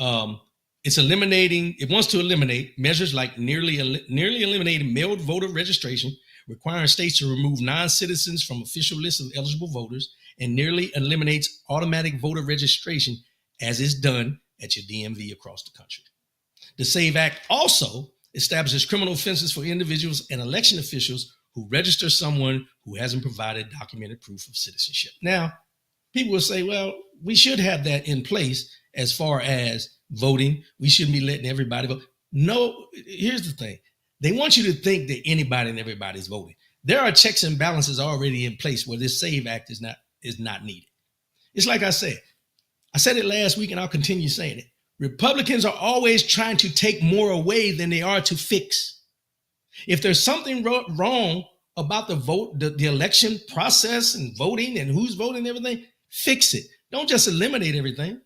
It wants to eliminate measures like nearly eliminating mailed voter registration, requiring states to remove non-citizens from official lists of eligible voters, and nearly eliminates automatic voter registration as is done at your DMV across the country. The SAVE Act also establishes criminal offenses for individuals and election officials who register someone who hasn't provided documented proof of citizenship. Now, people will say, well, we should have that in place as far as voting. We shouldn't be letting everybody vote. No, here's the thing. They want you to think that anybody and everybody is voting. There are checks and balances already in place where this SAVE Act is not needed. It's like I said it last week and I'll continue saying it. Republicans are always trying to take more away than they are to fix. If there's something wrong about the election process and voting and who's voting and everything, fix it. Don't just eliminate everything.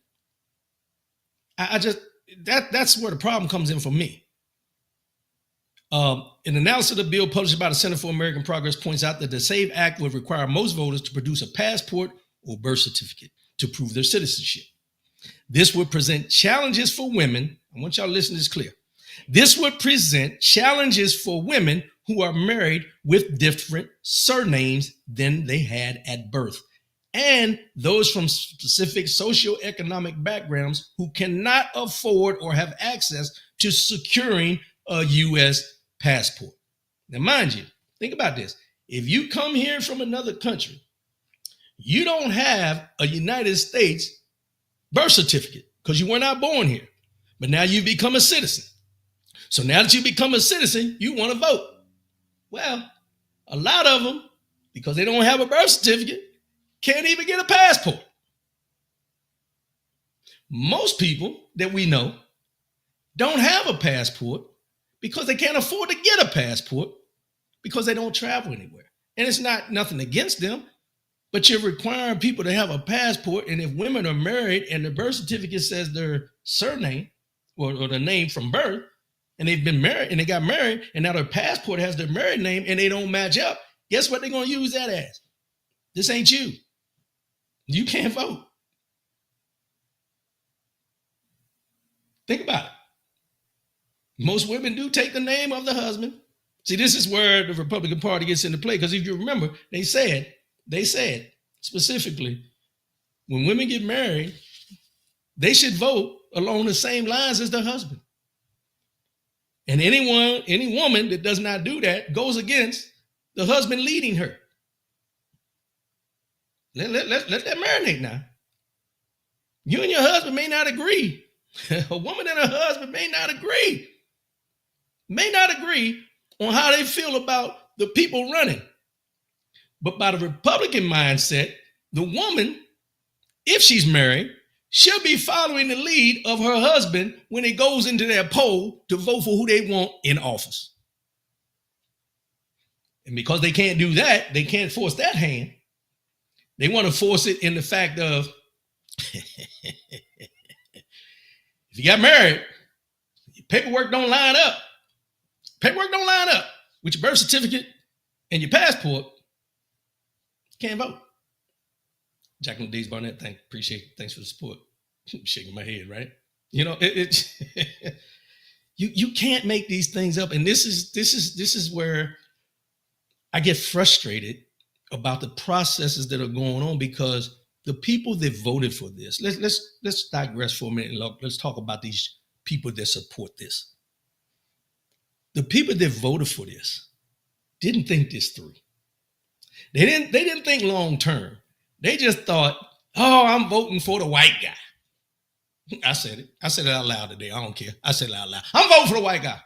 That's where the problem comes in for me. An analysis of the bill published by the Center for American Progress points out that the SAVE Act would require most voters to produce a passport or birth certificate to prove their citizenship. This would present challenges for women. I want y'all to listen to this clear. This would present challenges for women who are married with different surnames than they had at birth, and those from specific socioeconomic backgrounds who cannot afford or have access to securing a U.S. passport. Now, mind you, think about this. If you come here from another country, you don't have a United States birth certificate because you were not born here. But now you become a citizen. So now that you become a citizen, you want to vote. Well, a lot of them, because they don't have a birth certificate, can't even get a passport. Most people that we know don't have a passport because they can't afford to get a passport because they don't travel anywhere. And it's nothing against them, but you're requiring people to have a passport. And if women are married and the birth certificate says their surname or the name from birth, and they've been married and they got married, and now their passport has their married name and they don't match up, guess what they're going to use that as? This ain't you. You can't vote. Think about it. Most women do take the name of the husband. See, this is where the Republican Party gets into play, because if you remember, they said specifically, when women get married, they should vote along the same lines as their husband. And any woman that does not do that goes against the husband leading her. Let that marinate now. You and your husband may not agree. A woman and her husband may not agree on how they feel about the people running. But by the Republican mindset, the woman, if she's married, she'll be following the lead of her husband when it goes into their poll to vote for who they want in office. And because they can't do that, they can't force that hand. They want to force it in the fact of, if you got married, your paperwork don't line up. Paperwork don't line up with your birth certificate and your passport. Can't vote. Jacqueline Dees Barnett, appreciate it. Thanks for the support. I'm shaking my head, right? You know, you can't make these things up. And this is where I get frustrated about the processes that are going on, because the people that voted for this, let's digress for a minute and let's talk about these people that support this. The people that voted for this didn't think this through. They didn't think long term. They just thought, oh, I'm voting for the white guy. I said it. I said it out loud today. I don't care. I said it out loud. I'm voting for the white guy.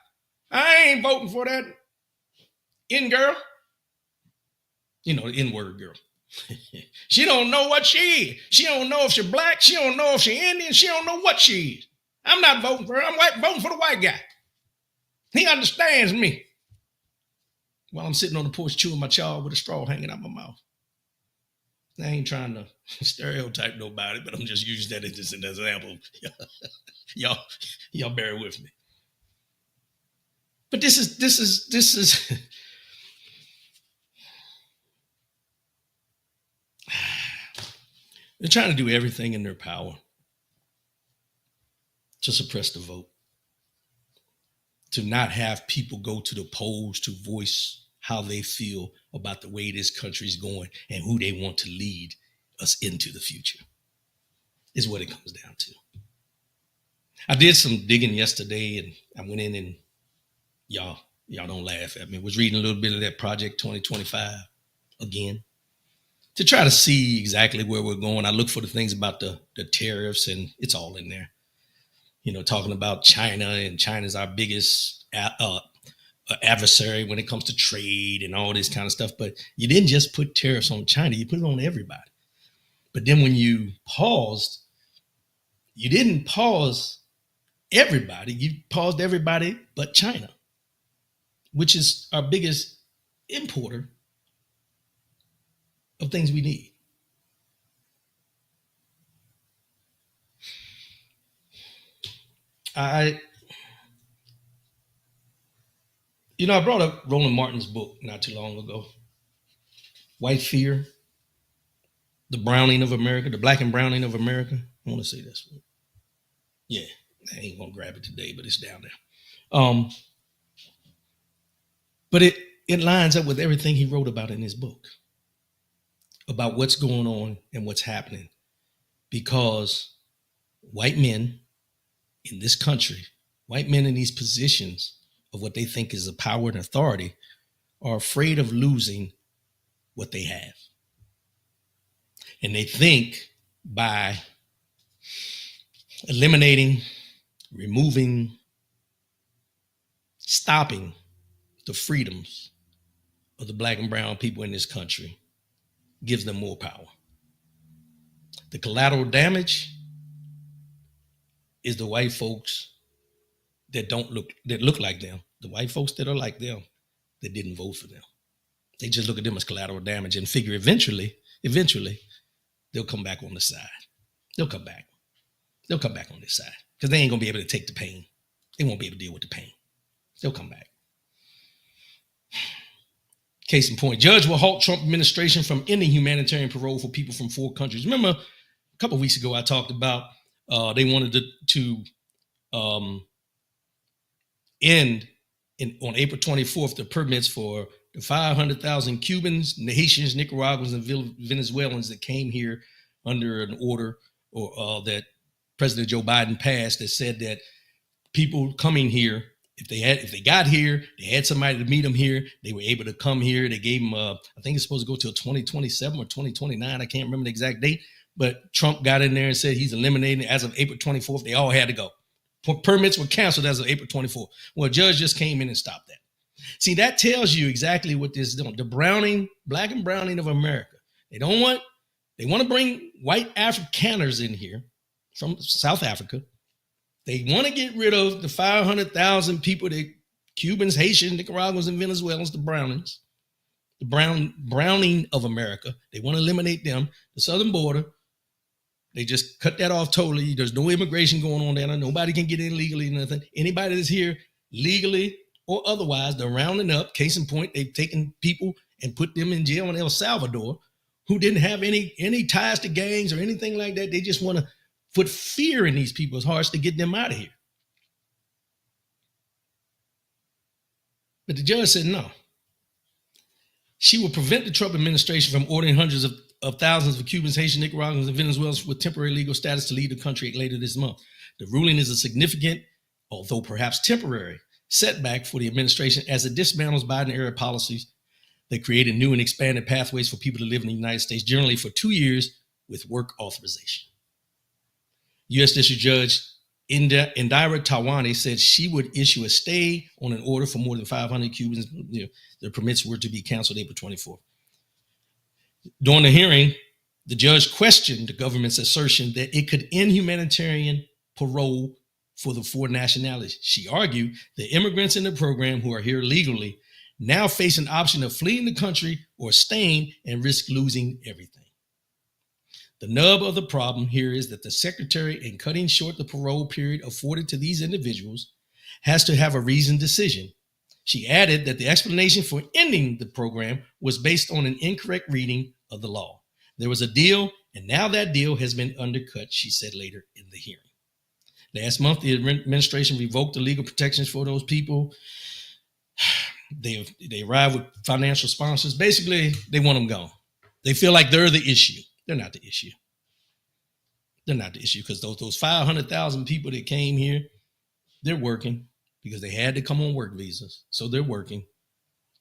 I ain't voting for that N girl. You know, the N-word girl. She don't know what she is. She don't know if she's black. She don't know if she's Indian. She don't know what she is. I'm not voting for her. I'm voting for the white guy. He understands me. While I'm sitting on the porch chewing my chaw with a straw hanging out my mouth. I ain't trying to stereotype nobody, but I'm just using that as an example. y'all bear with me. But this is they're trying to do everything in their power to suppress the vote, to not have people go to the polls to voice how they feel about the way this country is going and who they want to lead us into the future, is what it comes down to. I did some digging yesterday, and I went in, and y'all don't laugh at me. I was reading a little bit of that Project 2025 again to try to see exactly where we're going. I look for the things about the tariffs, and it's all in there. You know, talking about China, and China's our biggest adversary when it comes to trade and all this kind of stuff. But you didn't just put tariffs on China, you put it on everybody. But then when you paused, you didn't pause everybody, you paused everybody but China, which is our biggest importer of things we need. I brought up Roland Martin's book not too long ago, White Fear, the Browning of America, the Black and Browning of America. I want to say this one. Yeah, I ain't going to grab it today, but it's down there. But it lines up with everything he wrote about in his book, about what's going on and what's happening, because white men in this country, white men in these positions of what they think is a power and authority, are afraid of losing what they have. And they think by eliminating stopping the freedoms of the black and brown people in this country gives them more power. The collateral damage is the white folks that look like them, the white folks that are like them, that didn't vote for them. They just look at them as collateral damage and figure eventually they'll come back on the side. They'll come back on this side because they ain't gonna be able to take the pain. They won't be able to deal with the pain. They'll come back. Case in point, judge will halt Trump administration from ending humanitarian parole for people from 4 countries. Remember, a couple of weeks ago, I talked about they wanted to end on April 24th the permits for the 500,000 Cubans, Haitians, Nicaraguans, and Venezuelans that came here under an order that President Joe Biden passed that said that people coming here, if they got here, they had somebody to meet them here, they were able to come here. They gave them, I think it's supposed to go till 2027 or 2029. I can't remember the exact date, but Trump got in there and said he's eliminating as of April 24th. They all had to go. Permits were canceled as of April 24th. Well, a judge just came in and stopped that. See, that tells you exactly what this is doing. The black and browning of America. They want to bring white Afrikaners in here from South Africa. They want to get rid of the 500,000 people, the Cubans, Haitians, Nicaraguans, and Venezuelans, the brownings, the browning of America. They want to eliminate them. The southern border, they just cut that off totally. There's no immigration going on there. Nobody can get in legally, nothing. Anybody that's here legally or otherwise, they're rounding up. Case in point, they've taken people and put them in jail in El Salvador who didn't have any ties to gangs or anything like that. They just want to put fear in these people's hearts to get them out of here. But the judge said no. She will prevent the Trump administration from ordering hundreds of thousands of Cubans, Haitians, Nicaraguans, and Venezuelans with temporary legal status to leave the country later this month. The ruling is a significant, although perhaps temporary, setback for the administration as it dismantles Biden-era policies that created new and expanded pathways for people to live in the United States, generally for 2 years with work authorization. U.S. District Judge Indira Tawani said she would issue a stay on an order for more than 500 Cubans. The permits were to be canceled April 24th. During the hearing, the judge questioned the government's assertion that it could end humanitarian parole for the 4 nationalities. She argued that immigrants in the program who are here legally now face an option of fleeing the country or staying and risk losing everything. The nub of the problem here is that the secretary, in cutting short the parole period afforded to these individuals, has to have a reasoned decision. She added that the explanation for ending the program was based on an incorrect reading of the law. There was a deal, and now that deal has been undercut, she said later in the hearing. Last month, the administration revoked the legal protections for those people. They arrive with financial sponsors. Basically, they want them gone. They feel like they're the issue. They're not the issue. They're not the issue because those 500,000 people that came here, they're working because they had to come on work visas. So they're working.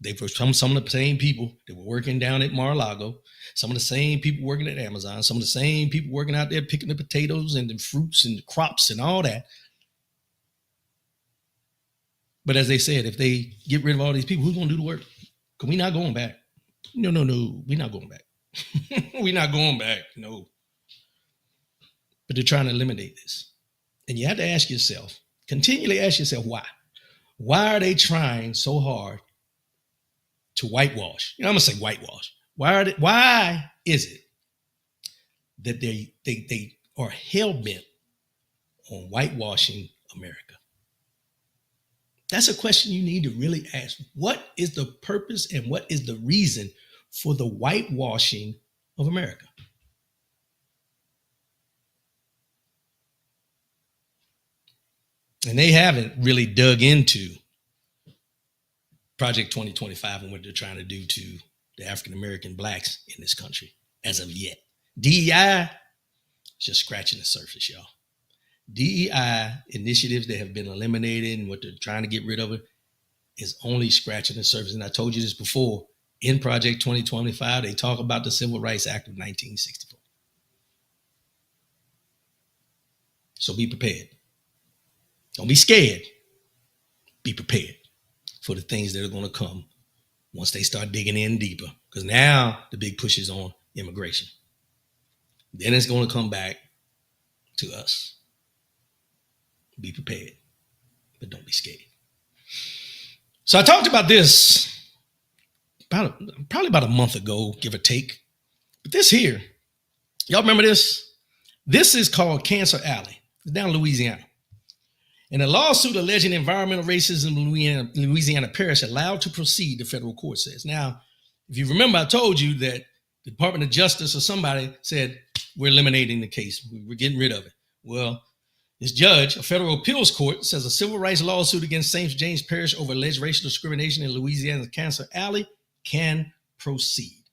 They were some of the same people that were working down at Mar-a-Lago, some of the same people working at Amazon, some of the same people working out there picking the potatoes and the fruits and the crops and all that. But as they said, if they get rid of all these people, who's going to do the work? Because we're not going back. No, we're not going back. We're not going back. No. But they're trying to eliminate this. And you have to ask yourself, continually ask yourself, why? Why are they trying so hard to whitewash? I'm going to say whitewash. Why is it that they are hell-bent on whitewashing America? That's a question you need to really ask. What is the purpose and what is the reason for the whitewashing of America? And they haven't really dug into Project 2025 and what they're trying to do to the African-American blacks in this country as of yet. DEI is just scratching the surface, y'all. DEI initiatives that have been eliminated and what they're trying to get rid of it is only scratching the surface. And I told you this before, in Project 2025, they talk about the Civil Rights Act of 1964. So be prepared. Don't be scared. Be prepared for the things that are going to come once they start digging in deeper. Because now the big push is on immigration. Then it's going to come back to us. Be prepared, but don't be scared. So I talked about this probably about a month ago, give or take. But this here, y'all remember this? This is called Cancer Alley. It's down in Louisiana. In a lawsuit alleging environmental racism in Louisiana parish allowed to proceed, the federal court says. Now, if you remember, I told you that the Department of Justice or somebody said, we're eliminating the case. We're getting rid of it. Well, this judge, a federal appeals court, says a civil rights lawsuit against St. James Parish over alleged racial discrimination in Louisiana's Cancer Alley can proceed.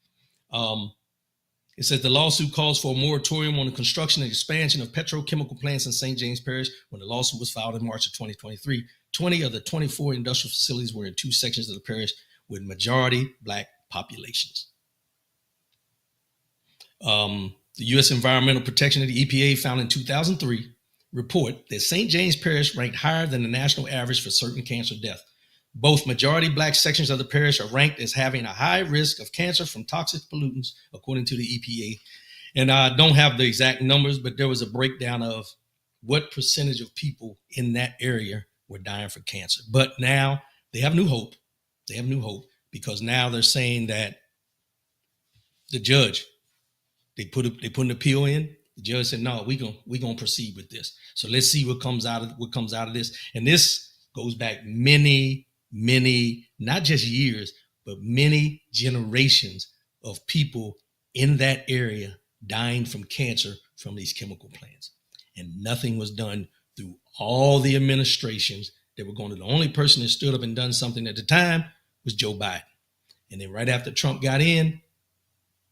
It says the lawsuit calls for a moratorium on the construction and expansion of petrochemical plants in St. James Parish. When the lawsuit was filed in March of 2023, 20 of the 24 industrial facilities were in two sections of the parish with majority Black populations. The U.S. Environmental Protection of the EPA found in 2003 report that St. James Parish ranked higher than the national average for certain cancer deaths. Both majority Black sections of the parish are ranked as having a high risk of cancer from toxic pollutants, according to the EPA. And I don't have the exact numbers, but there was a breakdown of what percentage of people in that area were dying from cancer. But now they have new hope. They have new hope because now they're saying that the judge, they put an appeal in. The judge said, no, we're gonna proceed with this. So let's see what comes out of this. And this goes back many, not just years, but many generations of people in that area dying from cancer from these chemical plants. And nothing was done through all the administrations that were going to. The only person that stood up and done something at the time was Joe Biden. And then right after Trump got in,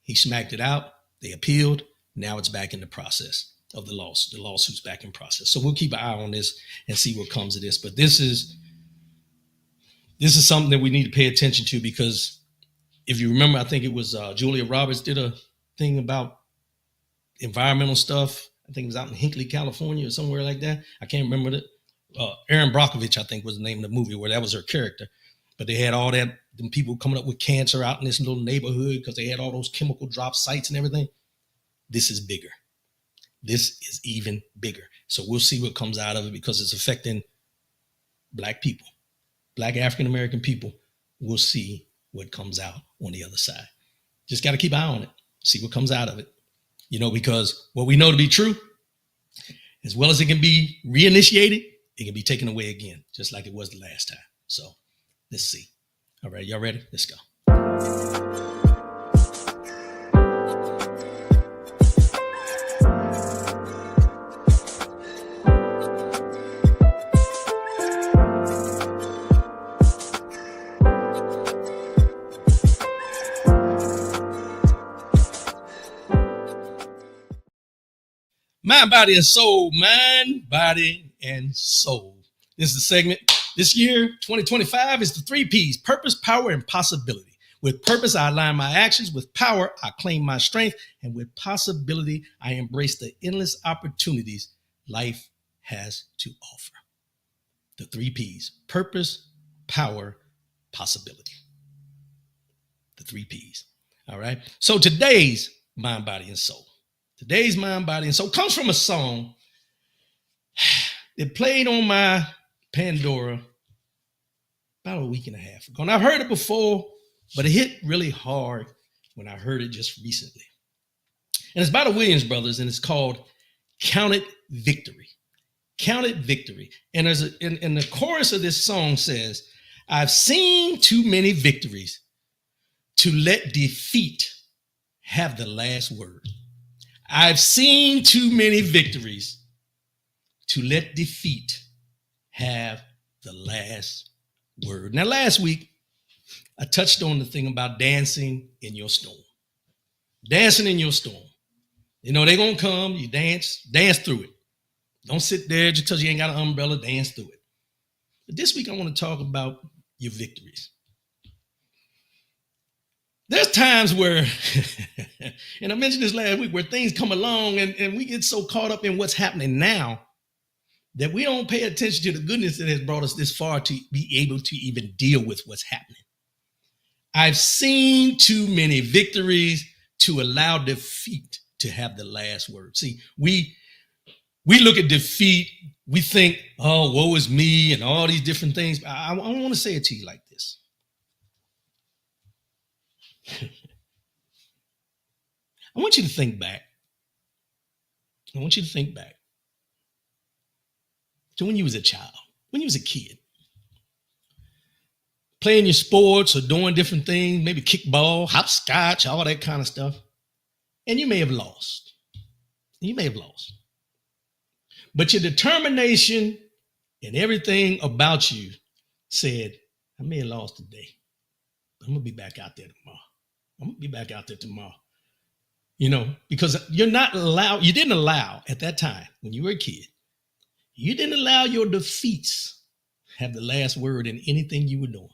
he smacked it out. They appealed. Now it's back in the process of the lawsuit's back in process. So we'll keep an eye on this and see what comes of this. But this is something that we need to pay attention to because if you remember, I think it was Julia Roberts did a thing about environmental stuff. I think it was out in Hinckley, California or somewhere like that. I can't remember it. Erin Brockovich, I think was the name of the movie where that was her character. But they had all that, them people coming up with cancer out in this little neighborhood because they had all those chemical drop sites and everything. This is bigger. This is even bigger. So we'll see what comes out of it because it's affecting Black people, Black African-American people. We'll see what comes out on the other side. Just got to keep an eye on it, see what comes out of it. Because what we know to be true, as well as it can be reinitiated, it can be taken away again, just like it was the last time. So let's see. All right, y'all ready? Let's go. Mind, body, and soul. Mind, body, and soul. This is the segment. This year, 2025, is the 3 Ps: purpose, power, and possibility. With purpose, I align my actions. With power, I claim my strength. And with possibility, I embrace the endless opportunities life has to offer. The 3 Ps: purpose, power, possibility. The 3 Ps. All right. So today's mind, body, and soul. Today's mind, body, and soul comes from a song that played on my Pandora about a week and a half ago. And I've heard it before, but it hit really hard when I heard it just recently. And it's by the Williams Brothers, and it's called Count It Victory. Count It Victory. And there's in the chorus of this song says, I've seen too many victories to let defeat have the last word. I've seen too many victories to let defeat have the last word. Now, last week, I touched on the thing about dancing in your storm. Dancing in your storm. They're going to come, you dance through it. Don't sit there just because you ain't got an umbrella, dance through it. But this week, I want to talk about your victories. There's times where, and I mentioned this last week, where things come along and we get so caught up in what's happening now that we don't pay attention to the goodness that has brought us this far to be able to even deal with what's happening. I've seen too many victories to allow defeat to have the last word. See, we look at defeat, we think, oh, woe is me and all these different things. I want to say it to you like this. I want you to think back. I want you to think back to when you was a child, when you was a kid, playing your sports or doing different things, maybe kickball, hopscotch, all that kind of stuff. And you may have lost. You may have lost. But your determination and everything about you said, I may have lost today, but I'm going to be back out there tomorrow. I'm going to be back out there tomorrow. Because you didn't allow at that time when you were a kid, you didn't allow your defeats have the last word in anything you were doing.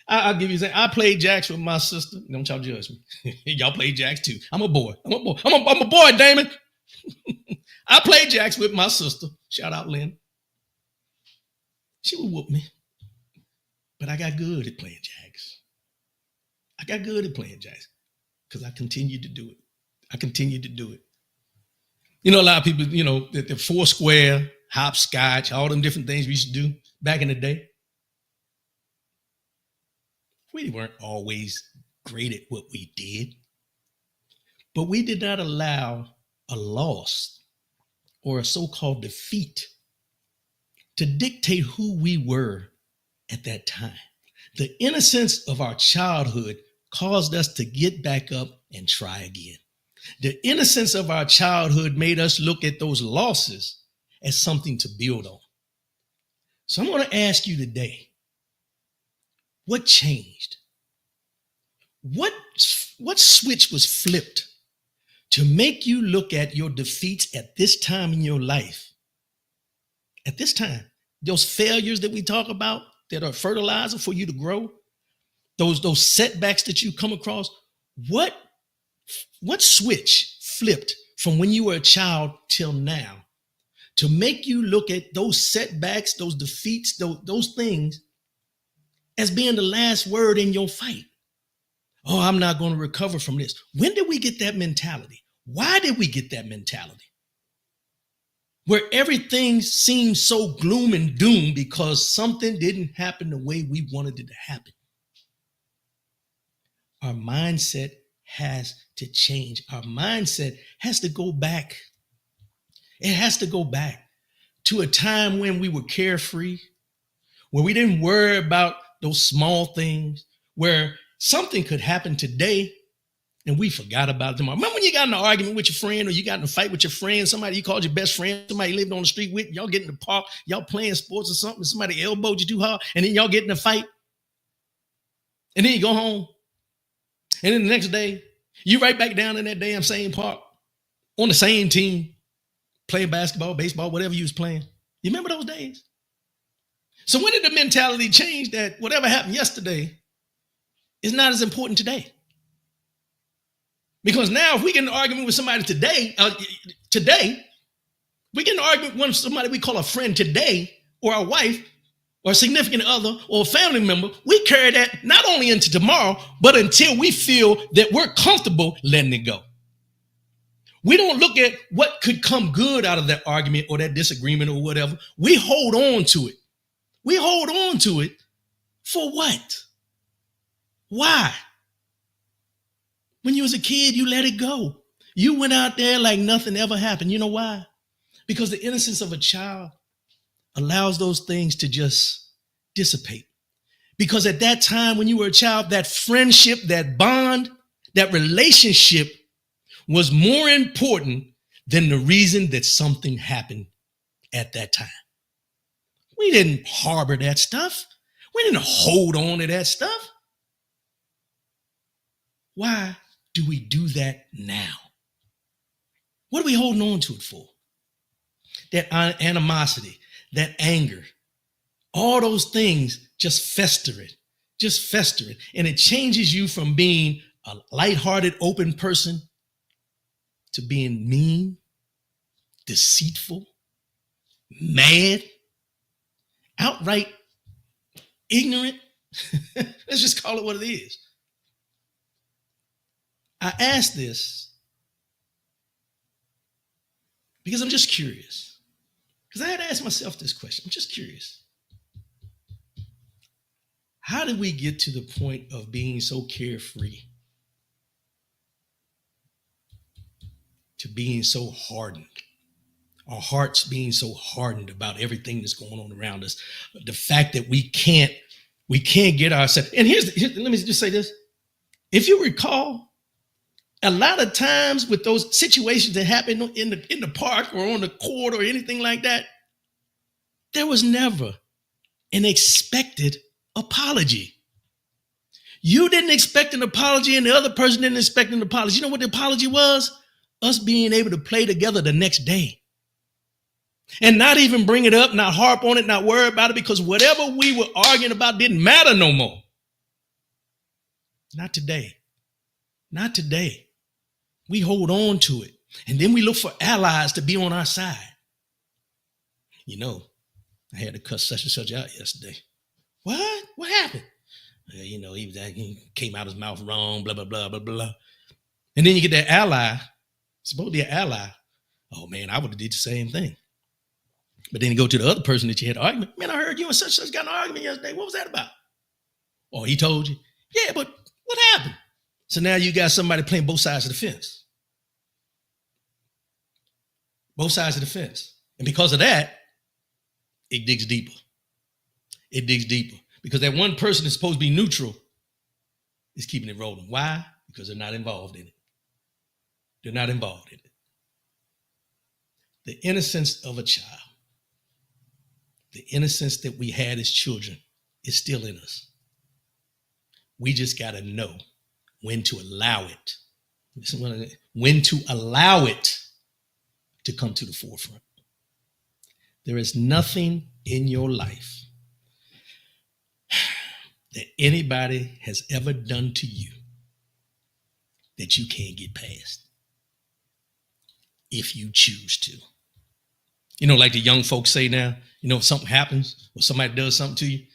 I'll give you an example. I played jacks with my sister. Don't y'all judge me. Y'all played jacks too. I'm a boy. I'm a boy, Damon. I played jacks with my sister. Shout out, Lynn. She would whoop me. But I got good at playing jacks. Because I continued to do it. A lot of people, the four square, hopscotch, all them different things we used to do back in the day. We weren't always great at what we did, but we did not allow a loss or a so-called defeat to dictate who we were at that time. The innocence of our childhood caused us to get back up and try again. The innocence of our childhood made us look at those losses as something to build on. So I'm going to ask you today, what changed? What switch was flipped to make you look at your defeats at this time in your life? At this time, those failures that we talk about that are fertilizer for you to grow, those setbacks that you come across, what switch flipped from when you were a child till now to make you look at those setbacks, those defeats, those things as being the last word in your fight? Oh, I'm not going to recover from this. When did we get that mentality? Why did we get that mentality? Where everything seems so gloom and doom because something didn't happen the way we wanted it to happen. Our mindset has to change. Our mindset has to go back. It has to go back to a time when we were carefree, where we didn't worry about those small things, where something could happen today and we forgot about it tomorrow. Remember when you got in an argument with your friend or you got in a fight with your friend, somebody you called your best friend, somebody you lived on the street with, y'all get in the park, y'all playing sports or something, somebody elbowed you too hard, and then y'all get in a fight. And then you go home. And then the next day, you right back down in that damn same park on the same team, playing basketball, baseball, whatever you was playing. You remember those days? So when did the mentality change that whatever happened yesterday is not as important today? Because now if we get in an argument with somebody today, we get in an argument with somebody we call a friend today, or our wife, or a significant other, or a family member, we carry that not only into tomorrow, but until we feel that we're comfortable letting it go. We don't look at what could come good out of that argument or that disagreement or whatever. We hold on to it. We hold on to it for what? Why? When you was a kid, you let it go. You went out there like nothing ever happened. You know why? Because the innocence of a child allows those things to just dissipate. Because at that time when you were a child, that friendship, that bond, that relationship was more important than the reason that something happened at that time. We didn't harbor that stuff. We didn't hold on to that stuff. Why do we do that now? What are we holding on to it for? That animosity, that anger, all those things just fester it. And it changes you from being a lighthearted, open person to being mean, deceitful, mad, outright ignorant. Let's just call it what it is. I ask this because I'm just curious. Because I had to ask myself this question. I'm just curious. How did we get to the point of being so carefree to being so hardened? Our hearts being so hardened about everything that's going on around us. The fact that we can't get ourselves. And let me just say this. If you recall, a lot of times with those situations that happen in the park or on the court or anything like that, there was never an expected apology. You didn't expect an apology and the other person didn't expect an apology. You know what the apology was? Us being able to play together the next day. And not even bring it up, not harp on it, not worry about it, because whatever we were arguing about didn't matter no more. Not today. Not today. We hold on to it. And then we look for allies to be on our side. You know, I had to cuss such and such out yesterday. What? What happened? He came out his mouth wrong, blah, blah, blah, blah, blah. And then you get that ally, supposed to be an ally. Oh, man, I would have did the same thing. But then you go to the other person that you had an argument. Man, I heard you and such got an argument yesterday. What was that about? Oh, he told you? Yeah, but what happened? So now you got somebody playing both sides of the fence. Both sides of the fence. And because of that, it digs deeper. It digs deeper. Because that one person is supposed to be neutral is keeping it rolling. Why? Because they're not involved in it. They're not involved in it. The innocence of a child, the innocence that we had as children is still in us. We just got to know when to allow it. When to allow it to come to the forefront. There is nothing in your life that anybody has ever done to you that you can't get past if you choose to. You know, like the young folks say now, if something happens or somebody does something to you,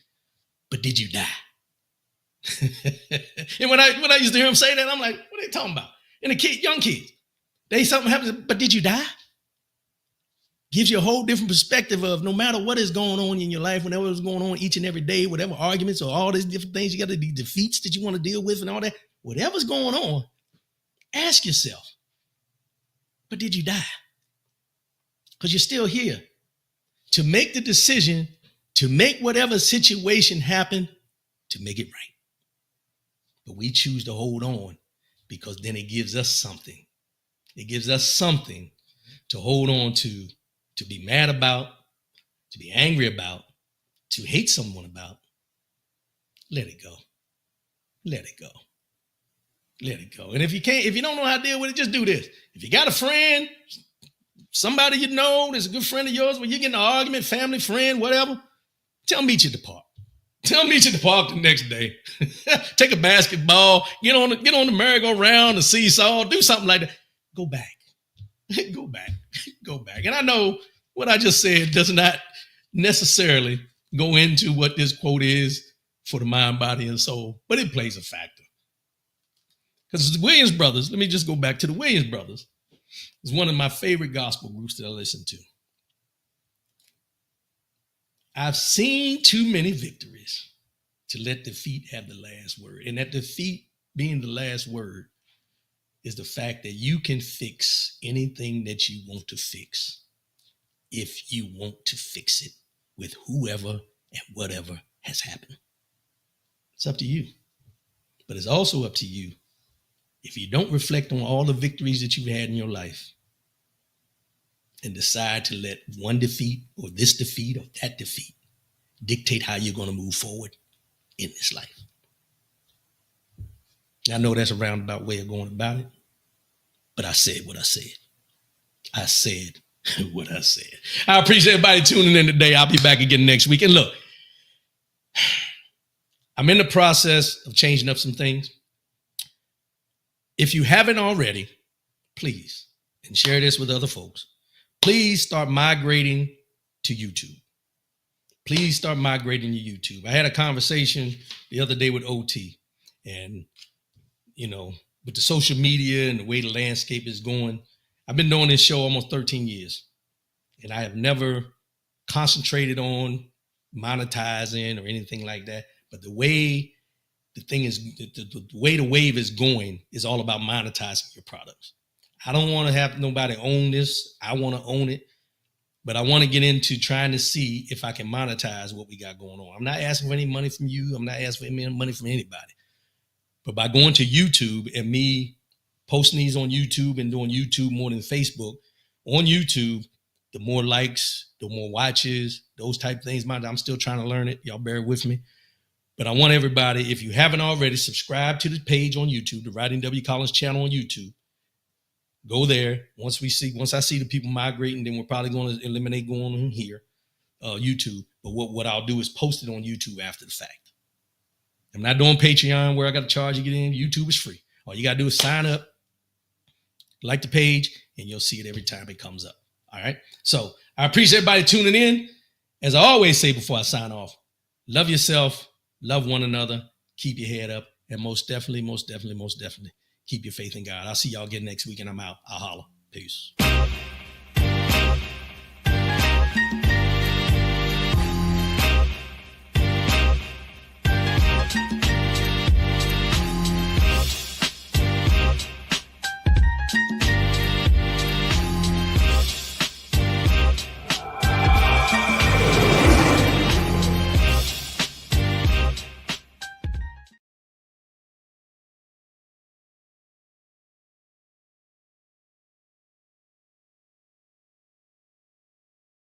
but did you die? And when I used to hear them say that, I'm like, what are they talking about? And the young kids, something happens, but did you die? Gives you a whole different perspective of no matter what is going on in your life, whatever is going on each and every day, whatever arguments or all these different things, you got to be defeats that you want to deal with and all that, whatever's going on, ask yourself, but did you die? Because you're still here to make the decision to make whatever situation happen, to make it right. But we choose to hold on because then it gives us something. It gives us something to hold on to be mad about, to be angry about, to hate someone about. Let it go. Let it go. Let it go. And if you don't know how to deal with it, just do this. If you got a friend, somebody you know that's a good friend of yours, when you get in an argument, family, friend, whatever, tell them meet you at the park. Tell them meet you at the park the next day. Take a basketball, get on the merry-go-round, the seesaw, do something like that. Go back. Go back. Go back. And I know what I just said does not necessarily go into what this quote is for the mind, body, and soul, but it plays a factor. Because the Williams Brothers, let me just go back to the Williams Brothers. It's one of my favorite gospel groups that I listen to. I've seen too many victories to let defeat have the last word. And that defeat being the last word is the fact that you can fix anything that you want to fix if you want to fix it with whoever and whatever has happened. It's up to you. But it's also up to you if you don't reflect on all the victories that you've had in your life and decide to let one defeat or this defeat or that defeat dictate how you're going to move forward in this life. I know that's a roundabout way of going about it, but I said what I said. I said what I said. I appreciate everybody tuning in today. I'll be back again next week. And look, I'm in the process of changing up some things. If you haven't already, please, and share this with other folks, please start migrating to YouTube. Please start migrating to YouTube. I had a conversation the other day with OT, and, with the social media and the way the landscape is going, I've been doing this show almost 13 years, and I have never concentrated on monetizing or anything like that. But the way the way the wave is going is all about monetizing your products. I don't want to have nobody own this. I want to own it, but I want to get into trying to see if I can monetize what we got going on. I'm not asking for any money from you. I'm not asking for any money from anybody. But by going to YouTube and me posting these on YouTube and doing YouTube more than Facebook, on YouTube, the more likes, the more watches, those type of things. I'm still trying to learn it. Y'all bear with me. But I want everybody, if you haven't already, subscribe to the page on YouTube, the Rodney W. Collins channel on YouTube. Go there. Once I see the people migrating, then we're probably going to eliminate going on here, YouTube. But what I'll do is post it on YouTube after the fact. I'm not doing Patreon where I got to charge you to get in. YouTube is free. All you got to do is sign up, like the page, and you'll see it every time it comes up. All right. So I appreciate everybody tuning in. As I always say before I sign off, love yourself, love one another, keep your head up, and most definitely, keep your faith in God. I'll see y'all again next week, and I'm out. I'll holler. Peace.